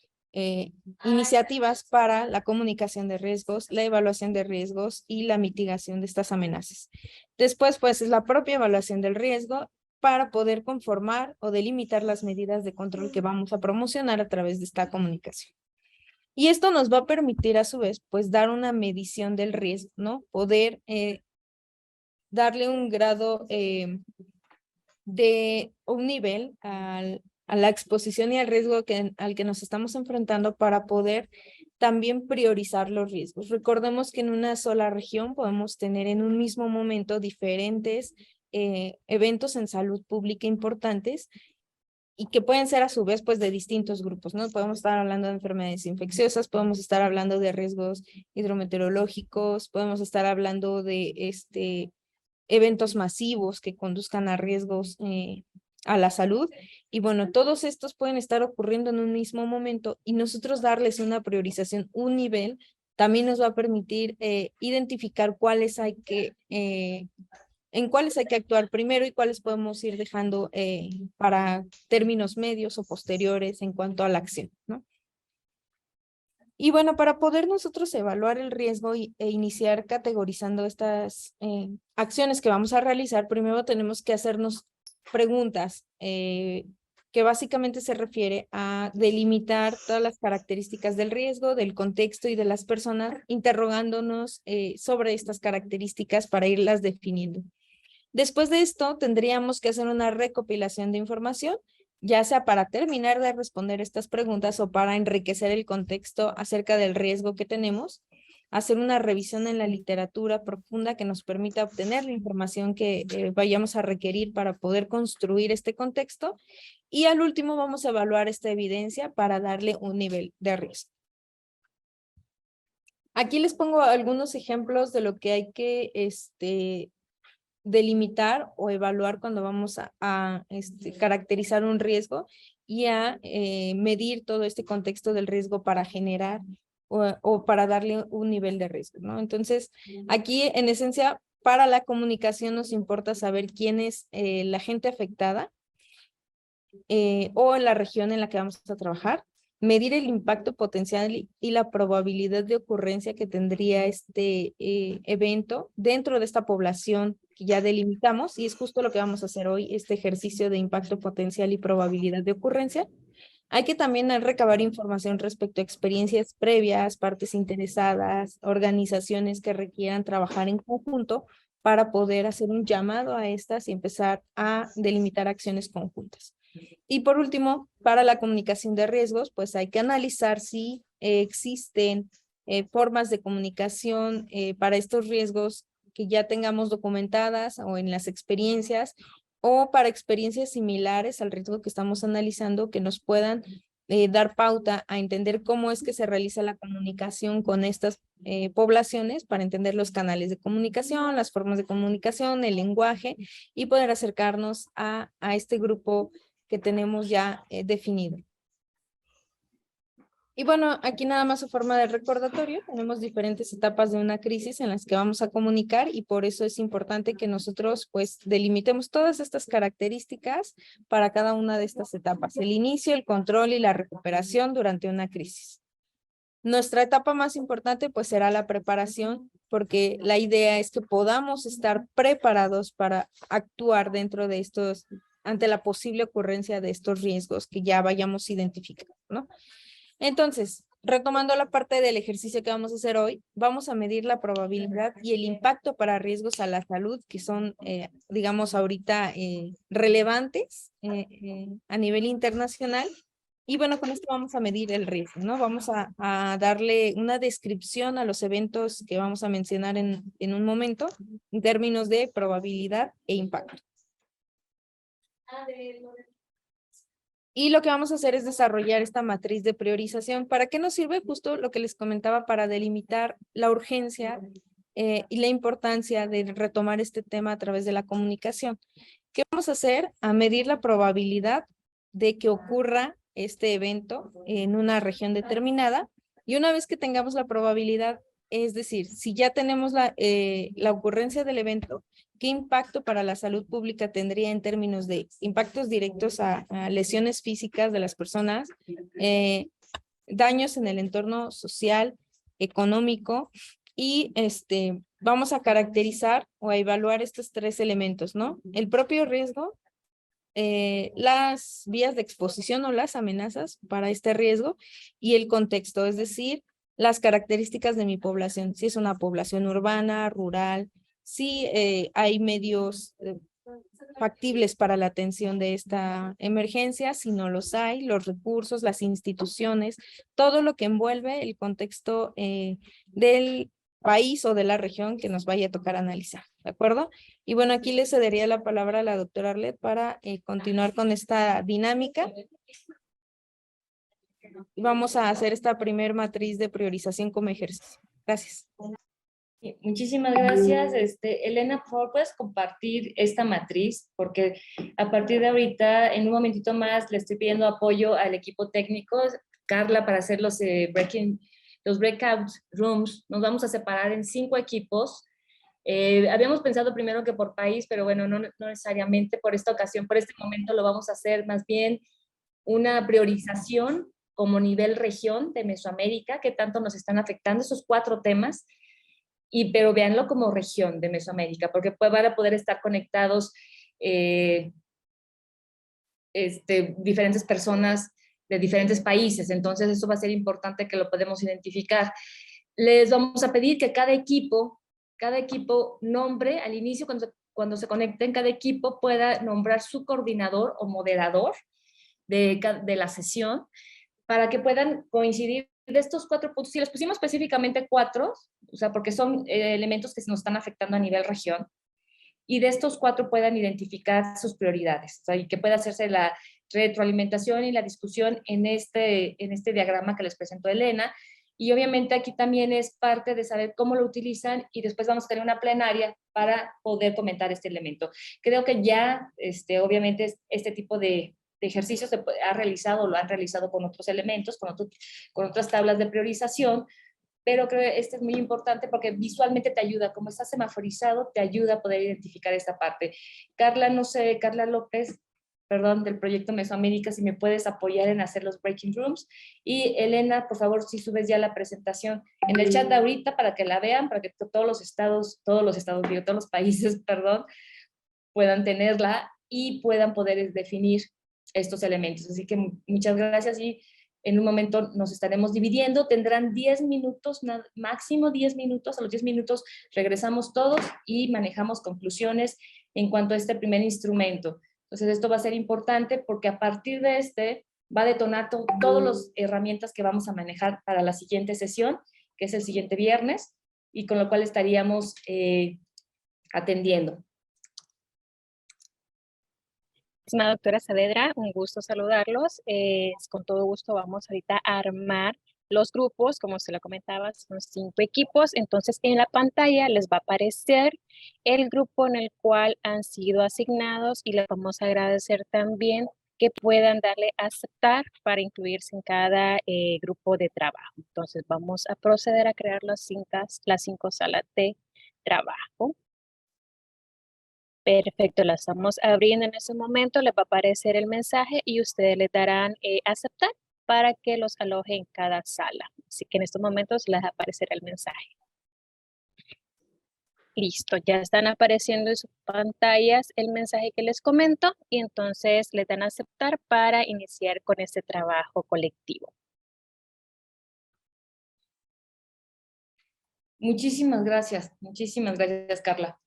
iniciativas para la comunicación de riesgos, la evaluación de riesgos y la mitigación de estas amenazas. Después, pues, es la propia evaluación del riesgo para poder conformar o delimitar las medidas de control que vamos a promocionar a través de esta comunicación. Y esto nos va a permitir, a su vez, pues, dar una medición del riesgo, ¿no? Poder darle un grado de un nivel a la exposición y al riesgo al que nos estamos enfrentando para poder también priorizar los riesgos. Recordemos que en una sola región podemos tener en un mismo momento diferentes eventos en salud pública importantes y que pueden ser a su vez pues de distintos grupos, ¿no? Podemos estar hablando de enfermedades infecciosas, podemos estar hablando de riesgos hidrometeorológicos, podemos estar hablando de eventos masivos que conduzcan a riesgos a la salud. Y bueno, todos estos pueden estar ocurriendo en un mismo momento y nosotros darles una priorización, un nivel, también nos va a permitir identificar en cuáles hay que actuar primero y cuáles podemos ir dejando para términos medios o posteriores en cuanto a la acción, ¿no? Y bueno, para poder nosotros evaluar el riesgo e iniciar categorizando estas acciones que vamos a realizar, primero tenemos que hacernos preguntas que básicamente se refiere a delimitar todas las características del riesgo, del contexto y de las personas, interrogándonos sobre estas características para irlas definiendo. Después de esto, tendríamos que hacer una recopilación de información, ya sea para terminar de responder estas preguntas o para enriquecer el contexto acerca del riesgo que tenemos, hacer una revisión en la literatura profunda que nos permita obtener la información que vayamos a requerir para poder construir este contexto y al último vamos a evaluar esta evidencia para darle un nivel de riesgo. Aquí les pongo algunos ejemplos de lo que hay que delimitar o evaluar cuando vamos a caracterizar un riesgo y a medir todo este contexto del riesgo para generar o para darle un nivel de riesgo, ¿no? Entonces, aquí en esencia, para la comunicación nos importa saber quién es la gente afectada o en la región en la que vamos a trabajar, medir el impacto potencial y la probabilidad de ocurrencia que tendría este evento dentro de esta población que ya delimitamos, y es justo lo que vamos a hacer hoy, este ejercicio de impacto potencial y probabilidad de ocurrencia. Hay que también recabar información respecto a experiencias previas, partes interesadas, organizaciones que requieran trabajar en conjunto para poder hacer un llamado a estas y empezar a delimitar acciones conjuntas. Y por último, para la comunicación de riesgos, pues hay que analizar si existen formas de comunicación para estos riesgos que ya tengamos documentadas o en las experiencias, o para experiencias similares al riesgo que estamos analizando que nos puedan dar pauta a entender cómo es que se realiza la comunicación con estas poblaciones, para entender los canales de comunicación, las formas de comunicación, el lenguaje, y poder acercarnos a este grupo que tenemos ya definido. Y bueno, aquí nada más a forma de recordatorio, tenemos diferentes etapas de una crisis en las que vamos a comunicar, y por eso es importante que nosotros pues delimitemos todas estas características para cada una de estas etapas: el inicio, el control y la recuperación durante una crisis. Nuestra etapa más importante pues será la preparación, porque la idea es que podamos estar preparados para actuar dentro de estos, ante la posible ocurrencia de estos riesgos que ya vayamos identificando, ¿no? Entonces, retomando la parte del ejercicio que vamos a hacer hoy, vamos a medir la probabilidad y el impacto para riesgos a la salud que son, digamos, ahorita relevantes a nivel internacional. Y bueno, con esto vamos a medir el riesgo, ¿no? Vamos a darle una descripción a los eventos que vamos a mencionar en un momento, en términos de probabilidad e impacto. Y lo que vamos a hacer es desarrollar esta matriz de priorización. ¿Para qué nos sirve? Justo lo que les comentaba, para delimitar la urgencia y la importancia de retomar este tema a través de la comunicación. ¿Qué vamos a hacer? A medir la probabilidad de que ocurra este evento en una región determinada, y una vez que tengamos la probabilidad, es decir, si ya tenemos la ocurrencia del evento, ¿qué impacto para la salud pública tendría en términos de impactos directos a lesiones físicas de las personas, daños en el entorno social, económico? Y vamos a caracterizar o a evaluar estos tres elementos, ¿no? El propio riesgo, las vías de exposición o las amenazas para este riesgo, y el contexto, es decir, las características de mi población, si es una población urbana, rural, si hay medios factibles para la atención de esta emergencia, si no los hay, los recursos, las instituciones, todo lo que envuelve el contexto del país o de la región que nos vaya a tocar analizar, ¿de acuerdo? Y bueno, aquí le cedería la palabra a la doctora Arlet para continuar con esta dinámica. Vamos a hacer esta primer matriz de priorización como ejercicio. Gracias. Muchísimas gracias. Elena, por favor, ¿puedes compartir esta matriz? Porque a partir de ahorita, en un momentito más, le estoy pidiendo apoyo al equipo técnico, Carla, para hacer los breakout rooms. Nos vamos a separar en 5 equipos. Habíamos pensado primero que por país, pero bueno, no necesariamente por esta ocasión. Por este momento lo vamos a hacer más bien una priorización como nivel región de Mesoamérica, que tanto nos están afectando esos 4 temas. Pero véanlo como región de Mesoamérica, porque van a poder estar conectados diferentes personas de diferentes países. Entonces eso va a ser importante que lo podemos identificar. Les vamos a pedir que cada equipo nombre al inicio, cuando se conecten, cada equipo pueda nombrar su coordinador o moderador de la sesión, para que puedan coincidir de estos 4 puntos. Si les pusimos específicamente 4, o sea, porque son elementos que nos están afectando a nivel región, y de estos 4 puedan identificar sus prioridades, o sea, y que pueda hacerse la retroalimentación y la discusión en este diagrama que les presentó Elena, Y obviamente aquí también es parte de saber cómo lo utilizan y después vamos a tener una plenaria para poder comentar este elemento. Creo que ya, obviamente, este tipo de ejercicios se ha realizado, lo han realizado con otros elementos, con otras tablas de priorización, pero creo que este es muy importante porque visualmente te ayuda, como está semaforizado, te ayuda a poder identificar esta parte. Carla, no sé, Carla López, perdón, del proyecto Mesoamérica, si me puedes apoyar en hacer los breaking rooms. Y Elena, por favor, si subes ya la presentación en el chat de ahorita para que la vean, para que todos los países, perdón, puedan tenerla y puedan poder definir estos elementos. Así que muchas gracias y en un momento nos estaremos dividiendo. Tendrán 10 minutos, máximo 10 minutos. A los 10 minutos regresamos todos y manejamos conclusiones en cuanto a este primer instrumento. Entonces, esto va a ser importante porque a partir de va a detonar todas las herramientas que vamos a manejar para la siguiente sesión, que es el siguiente viernes, y con lo cual estaríamos atendiendo. Estimada doctora Saavedra, un gusto saludarlos. Con todo gusto vamos ahorita a armar los grupos, como se lo comentaba, son 5 equipos. Entonces en la pantalla les va a aparecer el grupo en el cual han sido asignados y les vamos a agradecer también que puedan darle a aceptar para incluirse en cada grupo de trabajo. Entonces vamos a proceder a crear las 5 salas de trabajo. Perfecto, la estamos abriendo en ese momento, les va a aparecer el mensaje y ustedes le darán aceptar para que los aloje en cada sala. Así que en estos momentos les aparecerá el mensaje. Listo, ya están apareciendo en sus pantallas el mensaje que les comento y entonces le dan a aceptar para iniciar con este trabajo colectivo. Muchísimas gracias, Carla.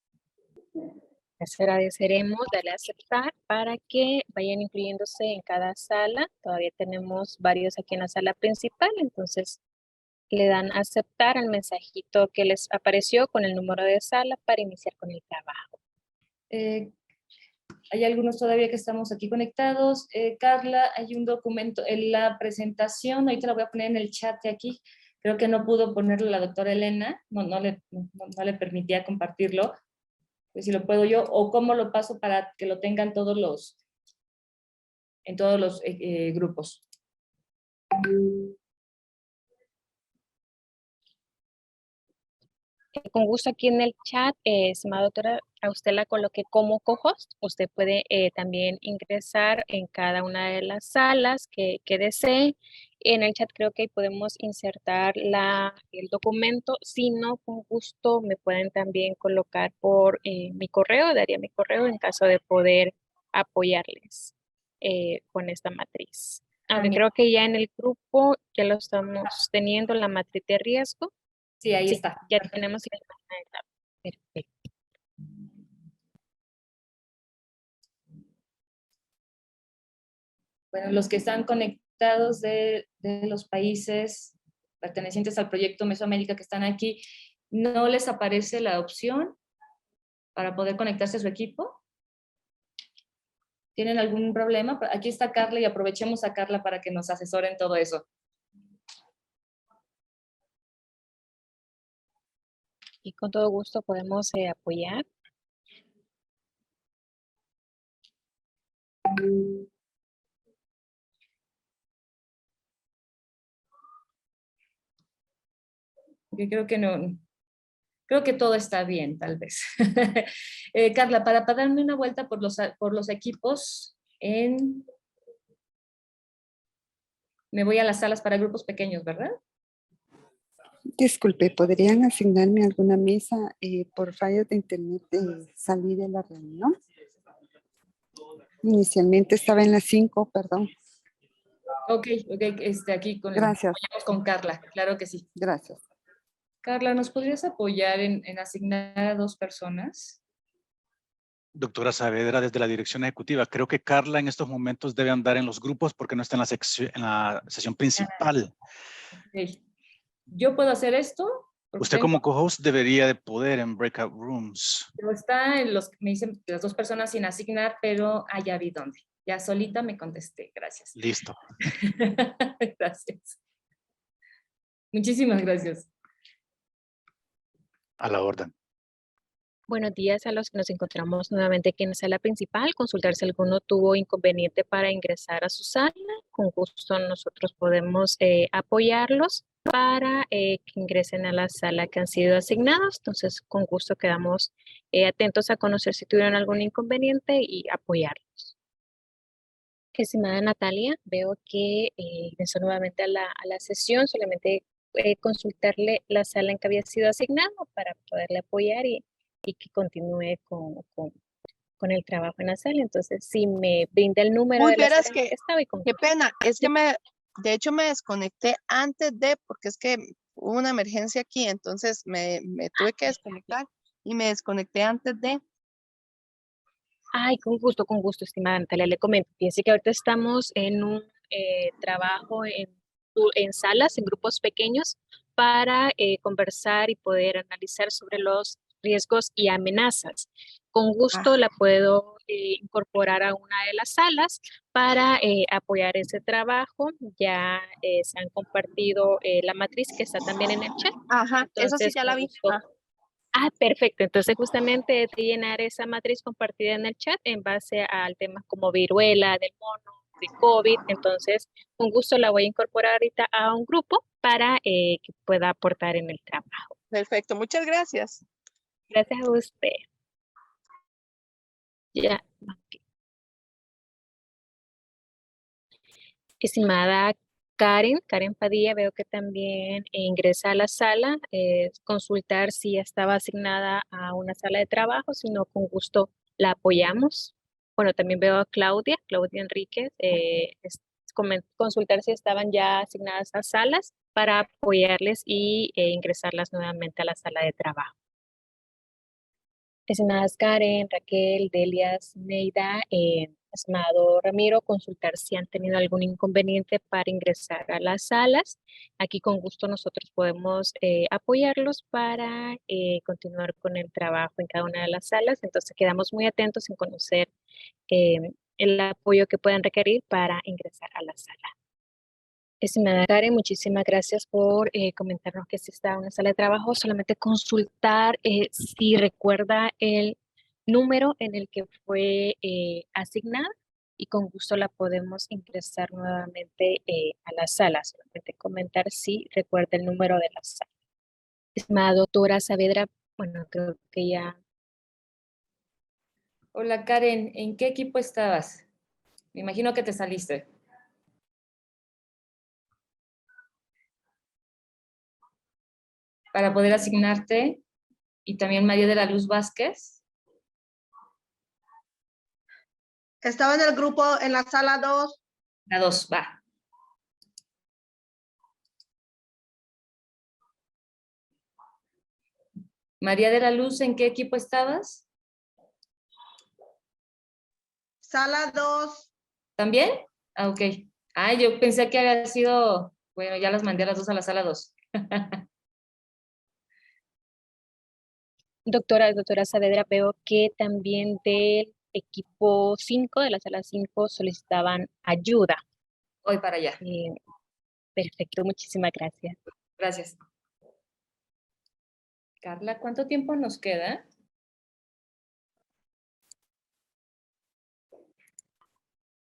Les agradeceremos darle a aceptar para que vayan incluyéndose en cada sala. Todavía tenemos varios aquí en la sala principal, entonces le dan a aceptar al mensajito que les apareció con el número de sala para iniciar con el trabajo. Hay algunos todavía que estamos aquí conectados. Carla, hay un documento en la presentación, ahorita la voy a poner en el chat de aquí. Creo que no pudo ponerlo la doctora Elena, no le permitía compartirlo. Pues si lo puedo yo, o cómo lo paso para que lo tengan en todos los grupos. Con gusto aquí en el chat, estimada doctora, a usted la coloqué como co-host. Usted puede también ingresar en cada una de las salas que desee. En el chat creo que ahí podemos insertar el documento. Si no, con gusto me pueden también colocar por mi correo, daría mi correo en caso de poder apoyarles con esta matriz. Aunque creo que ya en el grupo ya lo estamos teniendo, la matriz de riesgo. Sí, ahí está. Ya tenemos la imagen. Perfecto. Bueno, los que están conectados de los países pertenecientes al proyecto Mesoamérica que están aquí, ¿no les aparece la opción para poder conectarse a su equipo? ¿Tienen algún problema? Aquí está Carla y aprovechemos a Carla para que nos asesore en todo eso. Y con todo gusto podemos apoyar. Porque creo que todo está bien, tal vez. Carla, para darme una vuelta por los equipos, me voy a las salas para grupos pequeños, ¿verdad? Disculpe, ¿podrían asignarme alguna mesa? Por fallos de internet salí de la reunión. Inicialmente estaba en las 5, perdón. Ok, aquí Gracias. con Carla, claro que sí. Gracias. Carla, ¿nos podrías apoyar en asignar a 2 personas? Doctora Saavedra, desde la dirección ejecutiva, creo que Carla en estos momentos debe andar en los grupos porque no está en la sesión principal. Okay. ¿Yo puedo hacer esto? Usted como co-host debería de poder en breakout rooms. Pero está me dicen las 2 personas sin asignar, pero ya vi dónde. Ya solita me contesté, gracias. Listo. Gracias. Muchísimas gracias. A la orden. Buenos días a los que nos encontramos nuevamente aquí en la sala principal. Consultar si alguno tuvo inconveniente para ingresar a su sala. Con gusto nosotros podemos apoyarlos para que ingresen a la sala que han sido asignados. Entonces, con gusto quedamos atentos a conocer si tuvieron algún inconveniente y apoyarlos. Estimada Natalia, veo que ingresó nuevamente a la sesión. Solamente consultarle la sala en que había sido asignado para poderle apoyar y que continúe con el trabajo en la sala. Entonces, si me brinda el número Uy, de la vieras sala en que, que estaba y con qué pena, es que de hecho me desconecté antes de, porque es que hubo una emergencia aquí, entonces me tuve que desconectar y me desconecté antes de. Ay, con gusto, estimada Natalia, le comento. Fíjense que ahorita estamos en un trabajo en salas, en grupos pequeños, para conversar y poder analizar sobre los riesgos y amenazas. Con gusto la puedo incorporar a una de las salas para apoyar ese trabajo. Ya se han compartido la matriz que está también en el chat. Ajá, eso sí Entonces, ya con la vi. gusto. Ah. Ah, perfecto. Entonces, justamente de llenar esa matriz compartida en el chat en base al tema como viruela del mono, de COVID. Entonces, con gusto la voy a incorporar ahorita a un grupo para que pueda aportar en el trabajo. Perfecto, muchas gracias. Gracias a usted. Ya. Ok. Estimada Karen Padilla, veo que también ingresa a la sala, consultar si ya estaba asignada a una sala de trabajo, si no, con gusto la apoyamos. Bueno, también veo a Claudia Enríquez, consultar si estaban ya asignadas a salas para apoyarles y ingresarlas nuevamente a la sala de trabajo. Estimadas Karen, Raquel, Delias, Neida, estimado Ramiro, consultar si han tenido algún inconveniente para ingresar a las salas. Aquí con gusto nosotros podemos apoyarlos para continuar con el trabajo en cada una de las salas. Entonces quedamos muy atentos en conocer el apoyo que puedan requerir para ingresar a la sala. Estimada Karen, muchísimas gracias por comentarnos que sí está en una sala de trabajo. Solamente consultar si recuerda el número en el que fue asignada y con gusto la podemos ingresar nuevamente a la sala. Solamente comentar si recuerda el número de la sala. Estimada doctora Saavedra, bueno, creo que ya. Hola Karen, ¿en qué equipo estabas? Me imagino que te saliste. Para poder asignarte, y también María de la Luz Vázquez. Estaba en el grupo en la sala 2. La 2, va. María de la Luz, ¿en qué equipo estabas? Sala 2. ¿También? Ah, ok. Ah, yo pensé que había sido, bueno, ya las mandé a las dos a la sala 2. Doctora Saavedra, veo que también del equipo 5, de la sala 5, solicitaban ayuda. Voy para allá. Perfecto, muchísimas gracias. Gracias. Carla, ¿cuánto tiempo nos queda?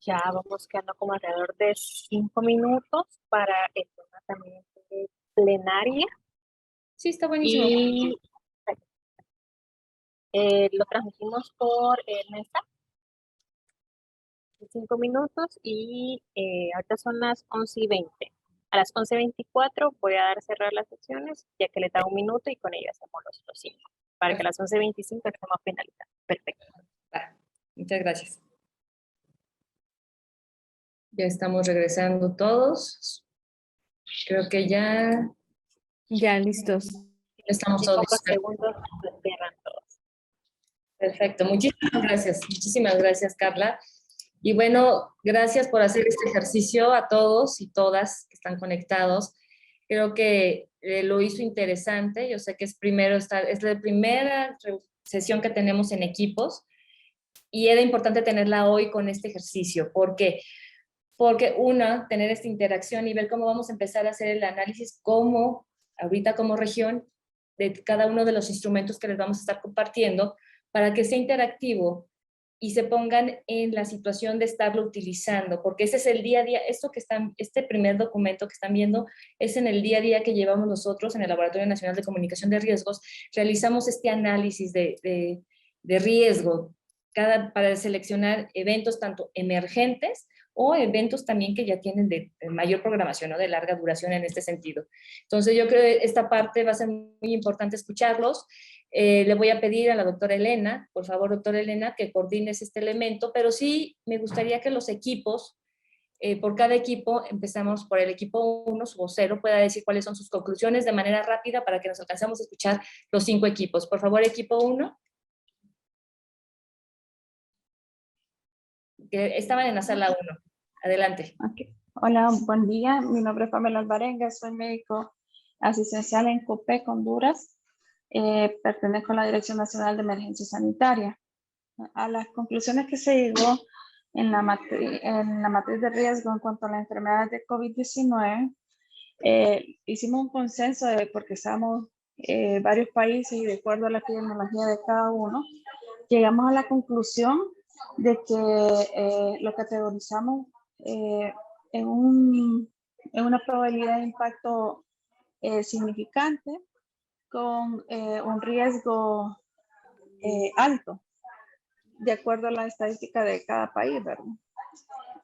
Ya vamos quedando como alrededor de 5 minutos para el tema también de plenaria. Sí, está buenísimo. Y lo transmitimos por Mesa. 5 minutos y ahorita son las 11:20. A las 11:24 voy a dar a cerrar las sesiones, ya que le da un minuto y con ello hacemos los 5. Para que a las 11:25 estemos finalizando. Perfecto. Muchas gracias. Ya estamos regresando todos. Creo que ya... Ya listos. Estamos todos listos. Segundos nos cierran todos. Perfecto. Muchísimas gracias, Carla. Y bueno, gracias por hacer este ejercicio a todos y todas que están conectados. Creo que lo hizo interesante. Yo sé que es la primera sesión que tenemos en equipos y era importante tenerla hoy con este ejercicio. ¿Por qué? porque tener esta interacción y ver cómo vamos a empezar a hacer el análisis ahorita como región, de cada uno de los instrumentos que les vamos a estar compartiendo, para que sea interactivo y se pongan en la situación de estarlo utilizando, porque ese es el día a día. Este primer documento que están viendo es en el día a día que llevamos nosotros en el Laboratorio Nacional de Comunicación de Riesgos. Realizamos este análisis de riesgo para seleccionar eventos tanto emergentes o eventos también que ya tienen de mayor programación o de larga duración en este sentido. Entonces yo creo que esta parte va a ser muy importante escucharlos. Le voy a pedir a la doctora Elena, por favor, doctora Elena, que coordines este elemento, pero sí me gustaría que los equipos, por cada equipo, empezamos por el equipo 1, su vocero, pueda decir cuáles son sus conclusiones de manera rápida para que nos alcancemos a escuchar los 5 equipos. Por favor, equipo 1. Que estaban en la sala 1. Adelante. Okay. Hola, buen día. Mi nombre es Pamela Alvarenga, soy médico asistencial en COPEC, Honduras. Pertenezco a la Dirección Nacional de Emergencia Sanitaria. A las conclusiones que se llegó en la matriz de riesgo en cuanto a la enfermedad de COVID-19, hicimos un consenso porque estamos varios países y de acuerdo a la epidemiología de cada uno, llegamos a la conclusión de que lo categorizamos en una probabilidad de impacto significante con un riesgo alto, de acuerdo a la estadística de cada país, ¿verdad?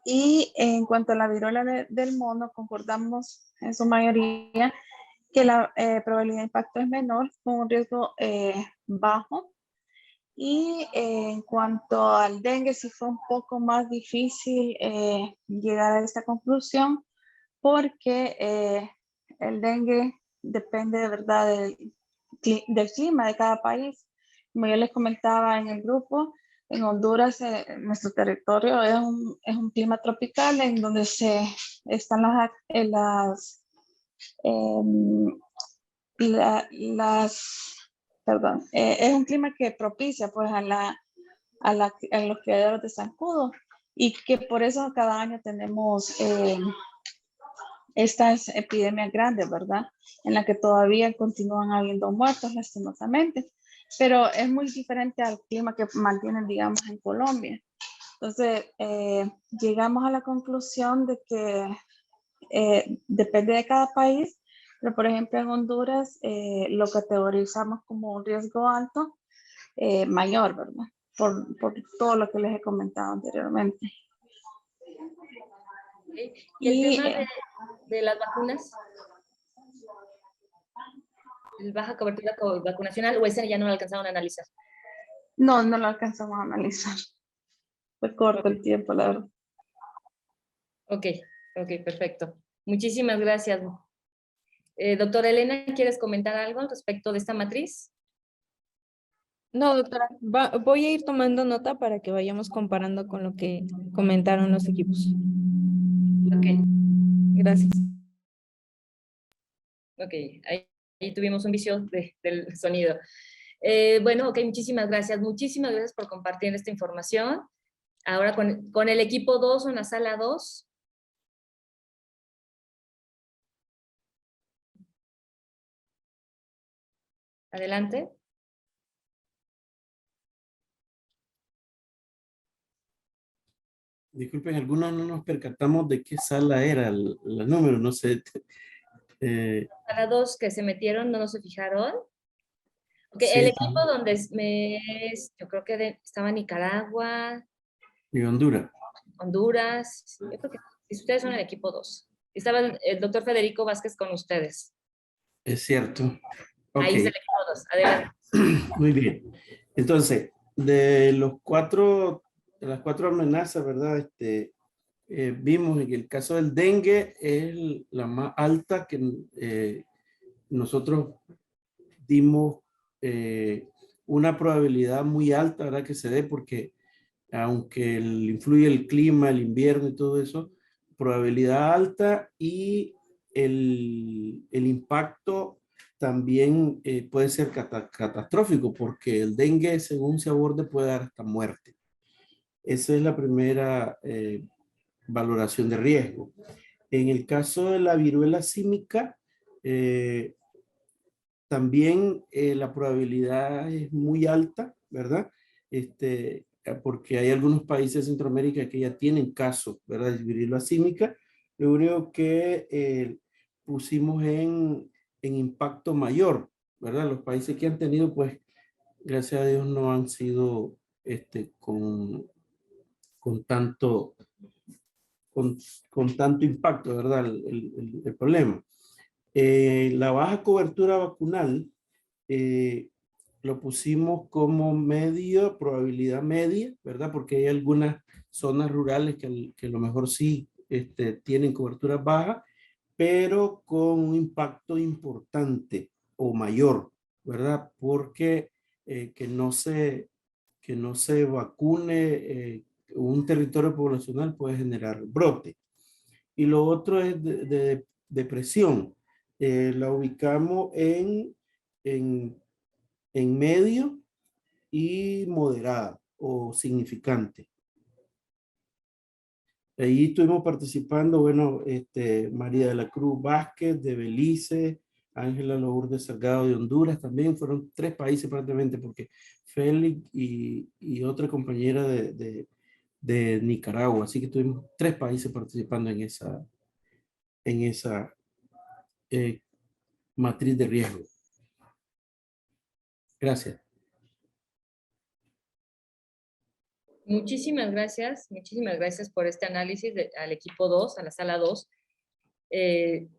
Y en cuanto a la viruela del mono, concordamos en su mayoría que la probabilidad de impacto es menor, con un riesgo bajo. Y en cuanto al dengue, sí fue un poco más difícil llegar a esta conclusión, porque el dengue depende de verdad del clima de cada país. Como yo les comentaba en el grupo, en Honduras, nuestro territorio es un clima tropical en donde están es un clima que propicia pues a los criaderos de zancudo, y que por eso cada año tenemos estas epidemias grandes, ¿verdad? En la que todavía continúan habiendo muertos lastimosamente, pero es muy diferente al clima que mantienen, digamos, en Colombia. Entonces, llegamos a la conclusión de que depende de cada país, pero por ejemplo en Honduras lo categorizamos como un riesgo alto mayor, ¿verdad? Por todo lo que les he comentado anteriormente. Okay. ¿Y el tema de las vacunas? ¿El baja cobertura vacunacional o ese ya no lo alcanzaron a analizar? No, no lo alcanzamos a analizar. Fue corto el tiempo, la verdad. Ok, perfecto. Muchísimas gracias. Doctora Elena, ¿quieres comentar algo respecto de esta matriz? No, doctora, voy a ir tomando nota para que vayamos comparando con lo que comentaron los equipos. Ok. Gracias. Ok, ahí tuvimos un vicio del sonido. Bueno, ok, muchísimas gracias. Muchísimas gracias por compartir esta información. Ahora con el equipo 2 o en la sala 2. Adelante. Disculpen, algunos no nos percatamos de qué sala era el número, no sé. Sala 2 que se metieron, ¿no se fijaron? Okay, Sí, el equipo donde yo creo que estaba Nicaragua. Y Honduras. Honduras. Yo creo que ustedes son el equipo 2. Estaba el doctor Federico Vázquez con ustedes. Es cierto. Okay. Ahí es el equipo 2. Adelante. Muy bien. Entonces, de las cuatro amenazas, ¿verdad? Vimos que el caso del dengue es la más alta que nosotros dimos una probabilidad muy alta, ¿verdad? Que se dé, porque aunque influye el clima, el invierno y todo eso, probabilidad alta, y el impacto también puede ser catastrófico, porque el dengue, según se aborde, puede dar hasta muerte. Esa es la primera valoración de riesgo. En el caso de la viruela símica, también la probabilidad es muy alta, ¿verdad? Porque hay algunos países de Centroamérica que ya tienen casos, ¿verdad? De viruela símica. Lo único que pusimos en impacto mayor, ¿verdad? Los países que han tenido, pues, gracias a Dios no han sido con tanto impacto, ¿verdad? El problema. La baja cobertura vacunal lo pusimos como medio, probabilidad media, ¿verdad? Porque hay algunas zonas rurales que a lo mejor sí tienen cobertura baja, pero con un impacto importante o mayor, ¿verdad? Porque que no se vacune un territorio poblacional puede generar brote. Y lo otro es de depresión. La ubicamos en medio y moderada o significante. Ahí estuvimos participando, bueno, María de la Cruz Vázquez de Belice, Ángela Lourdes Salgado de Honduras, también fueron 3 países prácticamente, porque Félix y otra compañera de Nicaragua, así que tuvimos 3 países participando en esa matriz de riesgo. Gracias. Muchísimas gracias por este análisis al equipo 2, a la sala 2,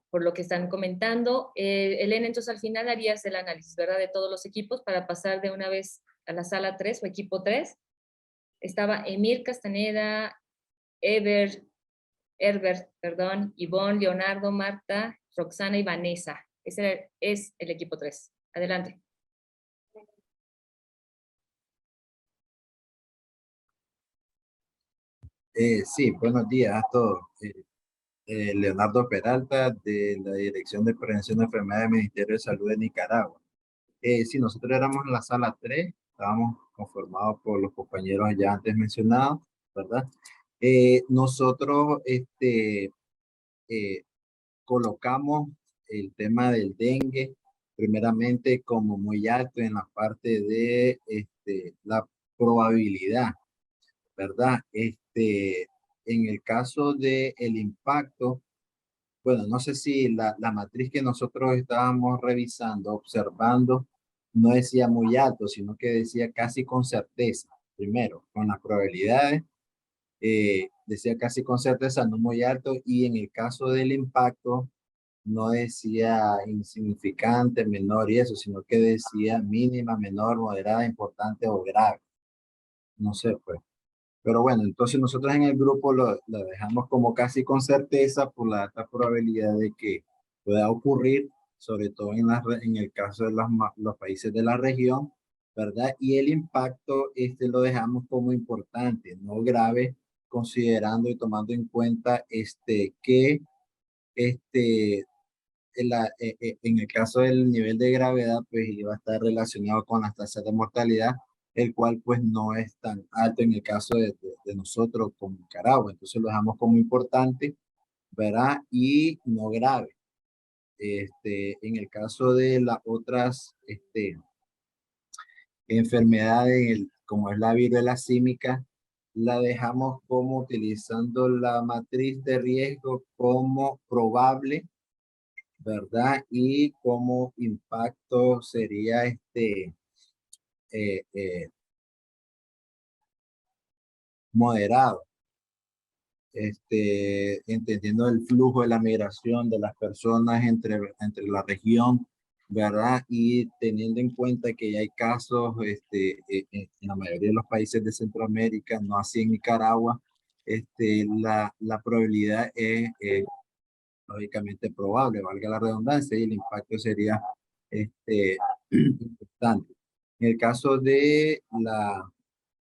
por lo que están comentando. Elena, entonces al final harías el análisis, ¿verdad? De todos los equipos para pasar de una vez a la sala 3 o equipo 3. Estaba Emir Castaneda, Herbert, Ivonne, Leonardo, Marta, Roxana y Vanessa. Ese es el equipo 3. Adelante. Sí, buenos días a todos. Leonardo Peralta, de la Dirección de Prevención de Enfermedades del Ministerio de Salud de Nicaragua. Sí, nosotros éramos en la sala 3, estábamos conformados por los compañeros ya antes mencionados, ¿verdad? Nosotros colocamos el tema del dengue, primeramente como muy alto en la parte de la probabilidad, ¿verdad? En el caso del impacto, bueno, no sé si la matriz que nosotros estábamos revisando, observando, no decía muy alto, sino que decía casi con certeza. Primero, con las probabilidades, decía casi con certeza, no muy alto, y en el caso del impacto, no decía insignificante, menor y eso, sino que decía mínima, menor, moderada, importante o grave. No sé, pues. Pero bueno, entonces nosotros en el grupo lo dejamos como casi con certeza por la alta probabilidad de que pueda ocurrir, sobre todo en el caso de los países de la región, ¿verdad? Y el impacto lo dejamos como importante, no grave, considerando y tomando en cuenta que en el caso del nivel de gravedad, pues iba a estar relacionado con las tasas de mortalidad, el cual pues no es tan alto en el caso de nosotros como Nicaragua. Entonces lo dejamos como importante, ¿verdad? Y no grave. En el caso de las otras enfermedades, como es la viruela símica, la dejamos como utilizando la matriz de riesgo como probable, ¿verdad? Y como impacto sería moderado, entendiendo el flujo de la migración de las personas entre la región, ¿verdad? Y teniendo en cuenta que ya hay casos en la mayoría de los países de Centroamérica, no así en Nicaragua, la probabilidad es lógicamente probable, valga la redundancia, y el impacto sería importante. En el caso de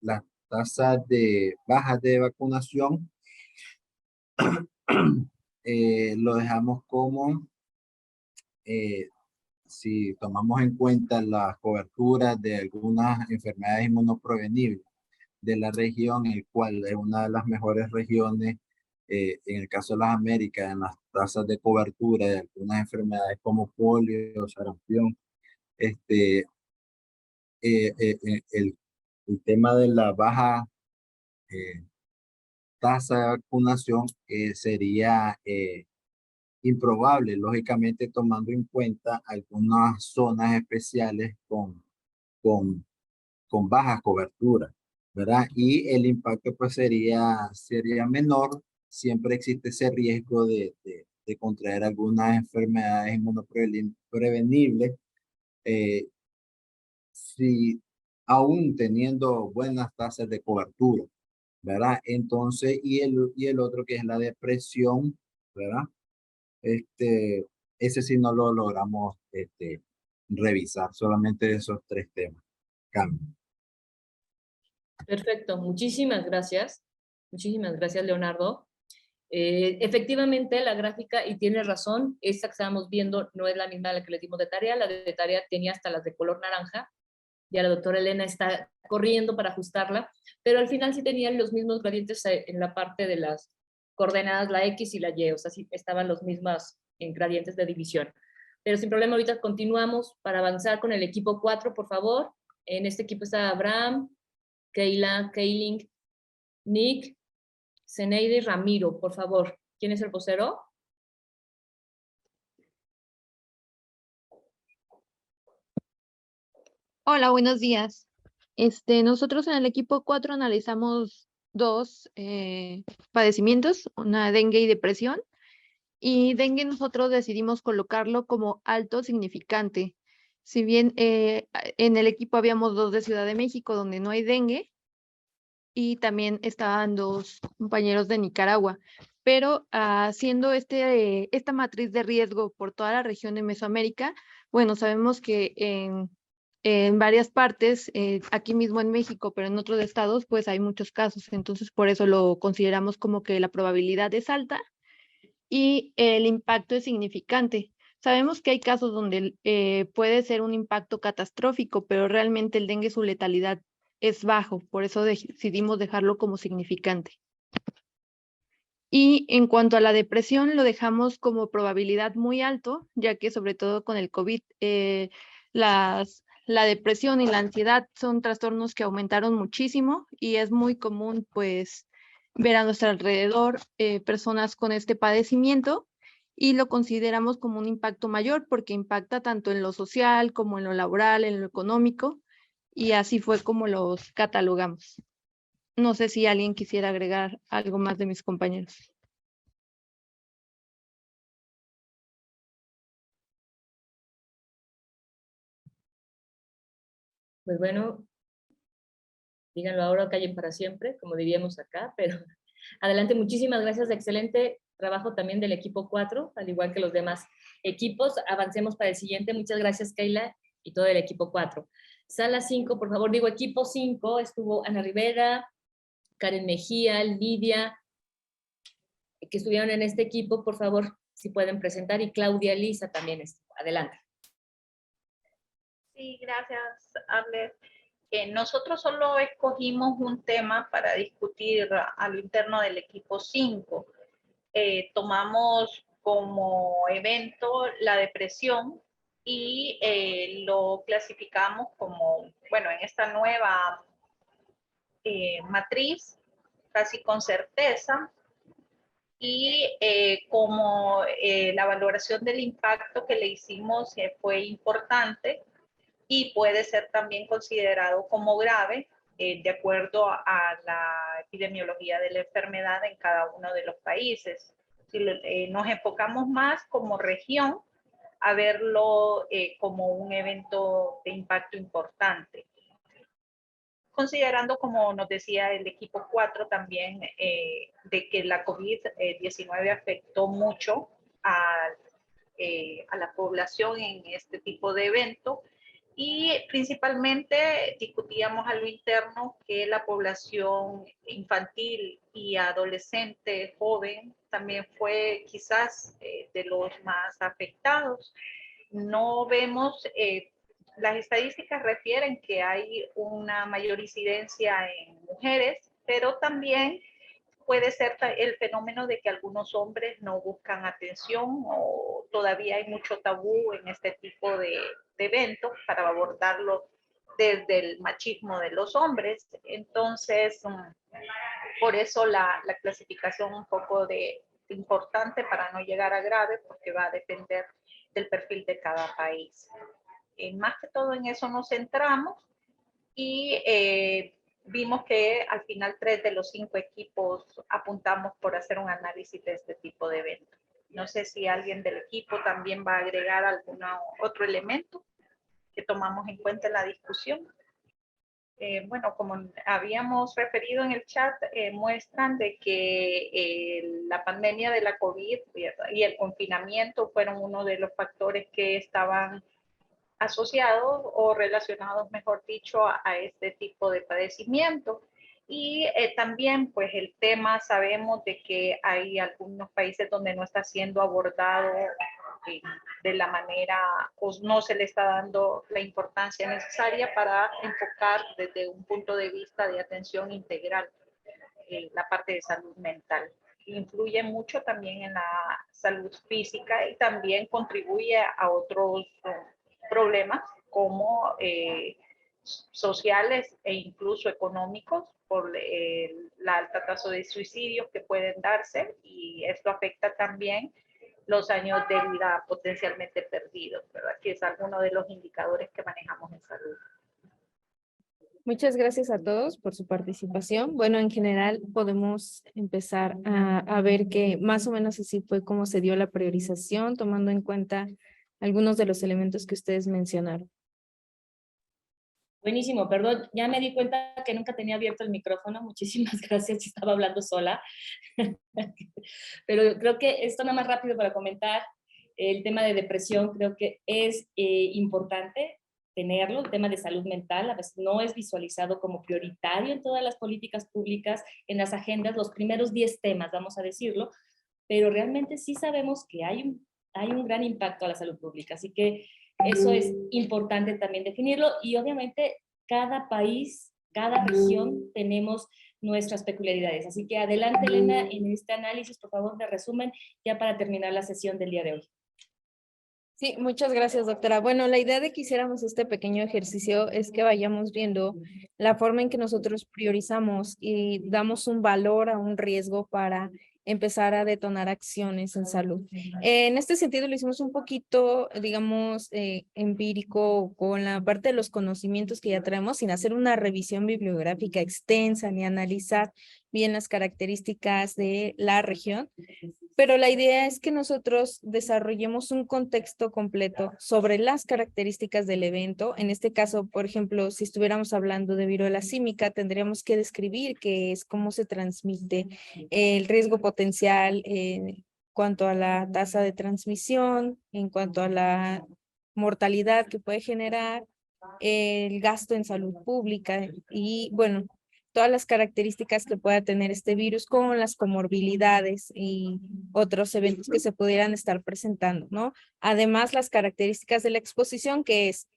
las tasas de bajas de vacunación, lo dejamos como, si tomamos en cuenta las coberturas de algunas enfermedades inmunoprevenibles de la región, el cual es una de las mejores regiones en el caso de las Américas, en las tasas de cobertura de algunas enfermedades como polio, sarampión, este, el tema de la baja tasa de vacunación sería improbable, lógicamente tomando en cuenta algunas zonas especiales con, con baja cobertura, ¿verdad? Y el impacto pues sería menor. Siempre existe ese riesgo de contraer algunas enfermedades inmunoprevenibles si aún teniendo buenas tasas de cobertura, ¿verdad? Entonces, y el otro que es la depresión, ¿verdad? Ese sí no lo logramos revisar, solamente esos tres temas. Carmen. Perfecto, muchísimas gracias. Muchísimas gracias, Leonardo. Efectivamente, la gráfica, y tiene razón, esta que estábamos viendo no es la misma a la que le dimos de tarea. La de tarea tenía hasta las de color naranja. Ya la doctora Elena está corriendo para ajustarla, pero al final sí tenían los mismos gradientes en la parte de las coordenadas, la X y la Y, o sea, sí estaban los mismos gradientes de división. Pero sin problema, ahorita continuamos para avanzar con el equipo 4, por favor. En este equipo está Abraham, Keila, Keiling, Nick, Zeneide y Ramiro, por favor. ¿Quién es el vocero? Hola, buenos días. Nosotros en el equipo 4 analizamos dos padecimientos, una dengue y depresión. Y dengue nosotros decidimos colocarlo como alto significante. Si bien en el equipo habíamos dos de Ciudad de México donde no hay dengue, y también estaban dos compañeros de Nicaragua. Pero haciendo esta matriz de riesgo por toda la región de Mesoamérica, bueno, sabemos que en varias partes, aquí mismo en México, pero en otros estados, pues hay muchos casos. Entonces, por eso lo consideramos como que la probabilidad es alta y el impacto es significante. Sabemos que hay casos donde puede ser un impacto catastrófico, pero realmente el dengue, su letalidad es bajo, por eso decidimos dejarlo como significante. Y en cuanto a la depresión, lo dejamos como probabilidad muy alto, ya que sobre todo con el COVID, la depresión y la ansiedad son trastornos que aumentaron muchísimo y es muy común pues ver a nuestro alrededor personas con este padecimiento, y lo consideramos como un impacto mayor porque impacta tanto en lo social como en lo laboral, en lo económico, y así fue como los catalogamos. No sé si alguien quisiera agregar algo más de mis compañeros. Pues bueno, díganlo ahora, callen para siempre, como diríamos acá, pero adelante, muchísimas gracias, excelente trabajo también del equipo 4, al igual que los demás equipos. Avancemos para el siguiente. Muchas gracias, Keila, y todo el equipo 4. Sala 5, por favor, digo equipo 5, estuvo Ana Rivera, Karen Mejía, Lidia, que estuvieron en este equipo, por favor, si pueden presentar, y Claudia Lisa también estuvo. Adelante. Sí, gracias, Arlet. Nosotros solo escogimos un tema para discutir a lo interno del equipo 5. Tomamos como evento la depresión y lo clasificamos como, bueno, en esta nueva matriz, casi con certeza, y como la valoración del impacto que le hicimos fue importante y puede ser también considerado como grave de acuerdo a la epidemiología de la enfermedad en cada uno de los países. Si nos enfocamos más como región a verlo como un evento de impacto importante. Considerando, como nos decía el equipo 4 también, de que la COVID-19 afectó mucho a la población en este tipo de evento, y principalmente discutíamos a lo interno que la población infantil y adolescente joven también fue quizás de los más afectados. No vemos, las estadísticas refieren que hay una mayor incidencia en mujeres, pero también puede ser el fenómeno de que algunos hombres no buscan atención o todavía hay mucho tabú en este tipo de eventos para abordarlo desde el machismo de los hombres. Entonces, por eso la clasificación un poco importante para no llegar a grave, porque va a depender del perfil de cada país. Más que todo en eso nos centramos y vimos que al final 3 de los 5 equipos apuntamos por hacer un análisis de este tipo de evento. No sé si alguien del equipo también va a agregar algún otro elemento que tomamos en cuenta en la discusión. Bueno, como habíamos referido en el chat, muestran de que la pandemia de la COVID y el confinamiento fueron uno de los factores que estaban asociados o relacionados, mejor dicho, a este tipo de padecimiento. Y también, pues, el tema, sabemos de que hay algunos países donde no está siendo abordado de la manera, o no se le está dando la importancia necesaria para enfocar desde un punto de vista de atención integral la parte de salud mental. Influye mucho también en la salud física y también contribuye a otros problemas como sociales e incluso económicos por la alta tasa de suicidios que pueden darse, y esto afecta también los años de vida potencialmente perdidos, ¿verdad? Que es alguno de los indicadores que manejamos en salud. Muchas gracias a todos por su participación. Bueno, en general podemos empezar a ver que más o menos así fue como se dio la priorización, tomando en cuenta algunos de los elementos que ustedes mencionaron. Buenísimo, perdón, ya me di cuenta que nunca tenía abierto el micrófono. Muchísimas gracias, estaba hablando sola. Pero creo que esto nada más rápido para comentar. El tema de depresión creo que es importante tenerlo. El tema de salud mental a veces no es visualizado como prioritario en todas las políticas públicas, en las agendas, los primeros 10 temas, vamos a decirlo, pero realmente sí sabemos que hay un gran impacto a la salud pública, así que eso es importante también definirlo, y obviamente cada país, cada región tenemos nuestras peculiaridades. Así que adelante, Elena, en este análisis, por favor, de resumen, ya para terminar la sesión del día de hoy. Sí, muchas gracias, doctora. Bueno, la idea de que hiciéramos este pequeño ejercicio es que vayamos viendo la forma en que nosotros priorizamos y damos un valor a un riesgo para empezar a detonar acciones en salud. En este sentido lo hicimos un poquito, digamos, empírico, con la parte de los conocimientos que ya traemos, sin hacer una revisión bibliográfica extensa ni analizar bien las características de la región. Pero la idea es que nosotros desarrollemos un contexto completo sobre las características del evento. En este caso, por ejemplo, si estuviéramos hablando de viruela símica, tendríamos que describir qué es, cómo se transmite, el riesgo potencial en cuanto a la tasa de transmisión, en cuanto a la mortalidad que puede generar, el gasto en salud pública y, bueno, todas las características que pueda tener este virus con las comorbilidades y otros eventos que se pudieran estar presentando, ¿no? Además, las características de la exposición, que es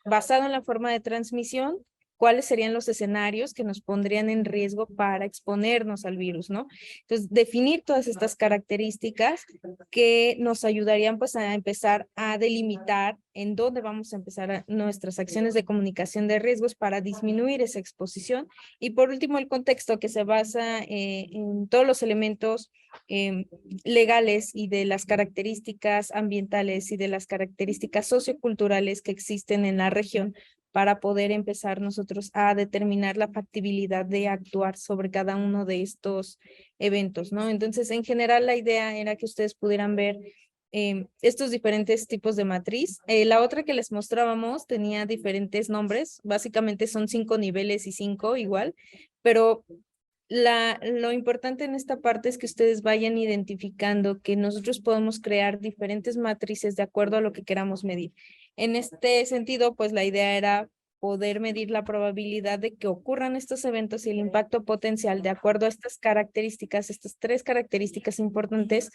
basado en la forma de transmisión, cuáles serían los escenarios que nos pondrían en riesgo para exponernos al virus, ¿no? Entonces, definir todas estas características que nos ayudarían pues a empezar a delimitar en dónde vamos a empezar nuestras acciones de comunicación de riesgos para disminuir esa exposición. Y por último, el contexto que se basa en todos los elementos legales y de las características ambientales y de las características socioculturales que existen en la región para poder empezar nosotros a determinar la factibilidad de actuar sobre cada uno de estos eventos, ¿no? Entonces, en general, la idea era que ustedes pudieran ver estos diferentes tipos de matriz. La otra que les mostrábamos tenía diferentes nombres, básicamente son 5 niveles y 5 igual, pero lo importante en esta parte es que ustedes vayan identificando que nosotros podemos crear diferentes matrices de acuerdo a lo que queramos medir. En este sentido, pues la idea era poder medir la probabilidad de que ocurran estos eventos y el impacto potencial de acuerdo a estas características, estas 3 características importantes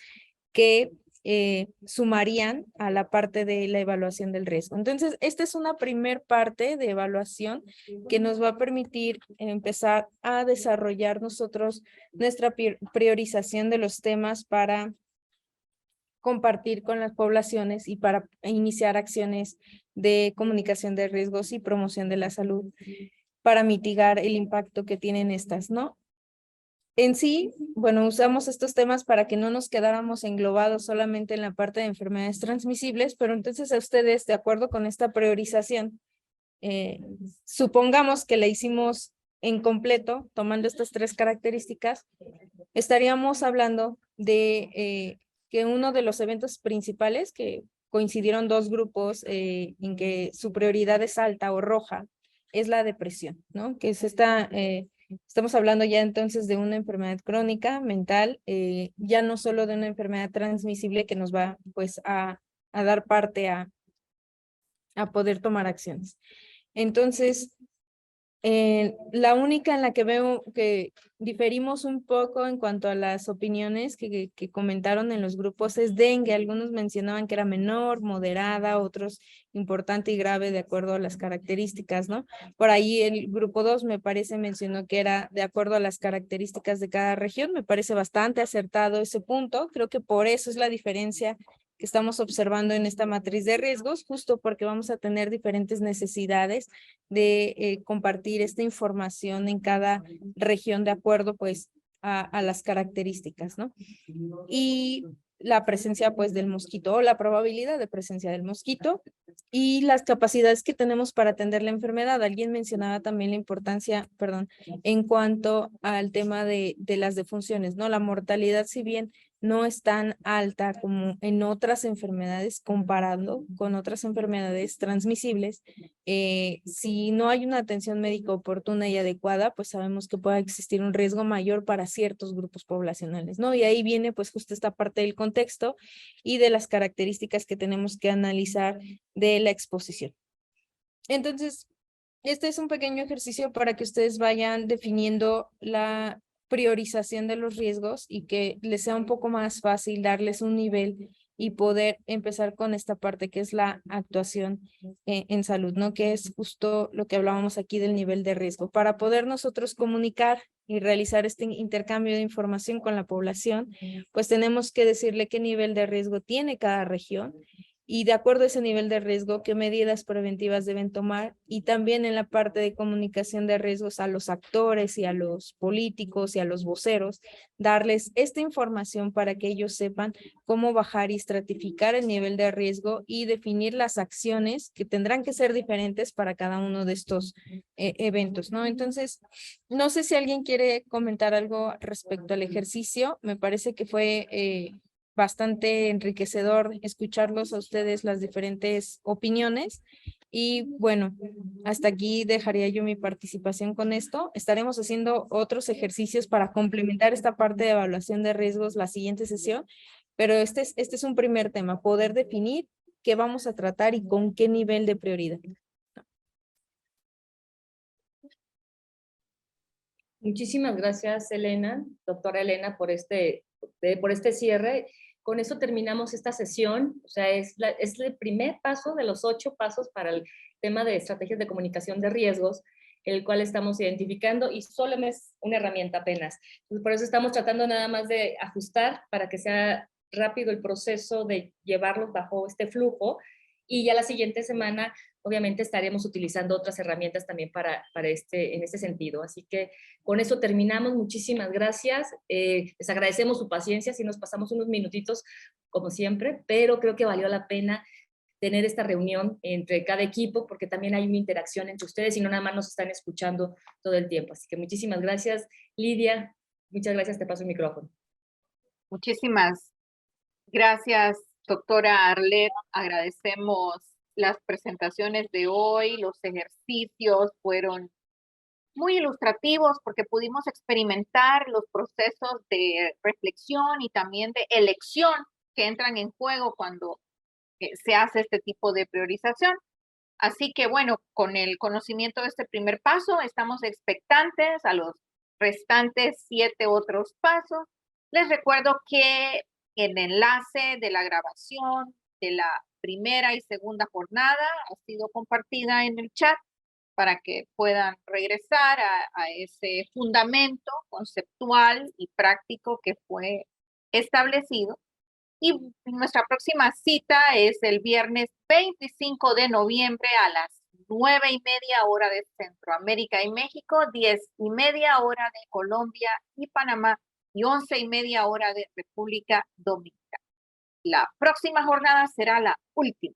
que sumarían a la parte de la evaluación del riesgo. Entonces, esta es una primer parte de evaluación que nos va a permitir empezar a desarrollar nosotros nuestra priorización de los temas para compartir con las poblaciones y para iniciar acciones de comunicación de riesgos y promoción de la salud para mitigar el impacto que tienen estas, ¿no? En sí, bueno, usamos estos temas para que no nos quedáramos englobados solamente en la parte de enfermedades transmisibles, pero entonces a ustedes, de acuerdo con esta priorización, supongamos que la hicimos en completo, tomando estas 3 características, estaríamos hablando de que uno de los eventos principales, que coincidieron 2 grupos en que su prioridad es alta o roja, es la depresión, ¿no? Que es esta... estamos hablando ya entonces de una enfermedad crónica, mental, ya no solo de una enfermedad transmisible que nos va pues a dar parte a poder tomar acciones. Entonces, la única en la que veo que diferimos un poco en cuanto a las opiniones que comentaron en los grupos es dengue. Algunos mencionaban que era menor, moderada, otros importante y grave de acuerdo a las características, ¿no? Por ahí el grupo 2 me parece mencionó que era de acuerdo a las características de cada región. Me parece bastante acertado ese punto. Creo que por eso es la diferencia que estamos observando en esta matriz de riesgos, justo porque vamos a tener diferentes necesidades de compartir esta información en cada región de acuerdo pues a las características, ¿no? Y la presencia pues del mosquito o la probabilidad de presencia del mosquito y las capacidades que tenemos para atender la enfermedad. Alguien mencionaba también la importancia, perdón, en cuanto al tema de las defunciones, ¿no? La mortalidad, si bien no es tan alta como en otras enfermedades, comparando con otras enfermedades transmisibles, si no hay una atención médica oportuna y adecuada, pues sabemos que puede existir un riesgo mayor para ciertos grupos poblacionales, ¿no? Y ahí viene pues justo esta parte del contexto y de las características que tenemos que analizar de la exposición. Entonces, este es un pequeño ejercicio para que ustedes vayan definiendo la priorización de los riesgos y que les sea un poco más fácil darles un nivel y poder empezar con esta parte que es la actuación en salud, ¿no? Que es justo lo que hablábamos aquí del nivel de riesgo. Para poder nosotros comunicar y realizar este intercambio de información con la población, pues tenemos que decirle qué nivel de riesgo tiene cada región y de acuerdo a ese nivel de riesgo, qué medidas preventivas deben tomar y también en la parte de comunicación de riesgos a los actores y a los políticos y a los voceros, darles esta información para que ellos sepan cómo bajar y estratificar el nivel de riesgo y definir las acciones que tendrán que ser diferentes para cada uno de estos eventos, ¿no? Entonces, no sé si alguien quiere comentar algo respecto al ejercicio. Me parece que fue bastante enriquecedor escucharlos a ustedes las diferentes opiniones y bueno, hasta aquí dejaría yo mi participación con esto. Estaremos haciendo otros ejercicios para complementar esta parte de evaluación de riesgos la siguiente sesión, pero este es un primer tema, poder definir qué vamos a tratar y con qué nivel de prioridad. Muchísimas gracias, Elena, doctora Elena, por este cierre. Con eso terminamos esta sesión. O sea, es el primer paso de los 8 pasos para el tema de estrategias de comunicación de riesgos, el cual estamos identificando y solo es una herramienta apenas. Entonces, por eso estamos tratando nada más de ajustar para que sea rápido el proceso de llevarlos bajo este flujo y ya la siguiente semana obviamente estaremos utilizando otras herramientas también en este sentido. Así que con eso terminamos. Muchísimas gracias. Les agradecemos su paciencia si nos pasamos unos minutitos, como siempre, pero creo que valió la pena tener esta reunión entre cada equipo porque también hay una interacción entre ustedes y no nada más nos están escuchando todo el tiempo. Así que muchísimas gracias. Lidia, muchas gracias. Te paso el micrófono. Muchísimas gracias, doctora Arlet. Agradecemos las presentaciones de hoy, los ejercicios fueron muy ilustrativos porque pudimos experimentar los procesos de reflexión y también de elección que entran en juego cuando se hace este tipo de priorización. Así que bueno, con el conocimiento de este primer paso, estamos expectantes a los restantes 7 otros pasos. Les recuerdo que el enlace de la grabación de la primera y segunda jornada ha sido compartida en el chat para que puedan regresar a ese fundamento conceptual y práctico que fue establecido. Y nuestra próxima cita es el viernes 25 de noviembre a las 9:30 hora de Centroamérica y México, 10:30 hora de Colombia y Panamá y 11:30 hora de República Dominicana. La próxima jornada será la última,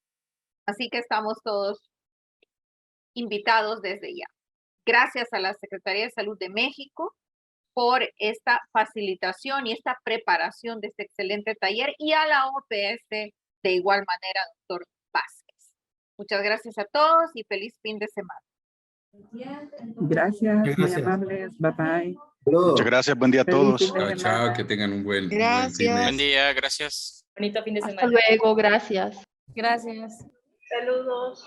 así que estamos todos invitados desde ya. Gracias a la Secretaría de Salud de México por esta facilitación y esta preparación de este excelente taller y a la OPS de igual manera, doctor Vázquez. Muchas gracias a todos y feliz fin de semana. Gracias, muy amables. Bye bye. Muchas gracias, buen día a Feliz todos. fin de Chao, chao, que tengan un buen fin de Gracias. Buen día, gracias. Bonito fin de Hasta semana. luego, gracias. Gracias. Saludos.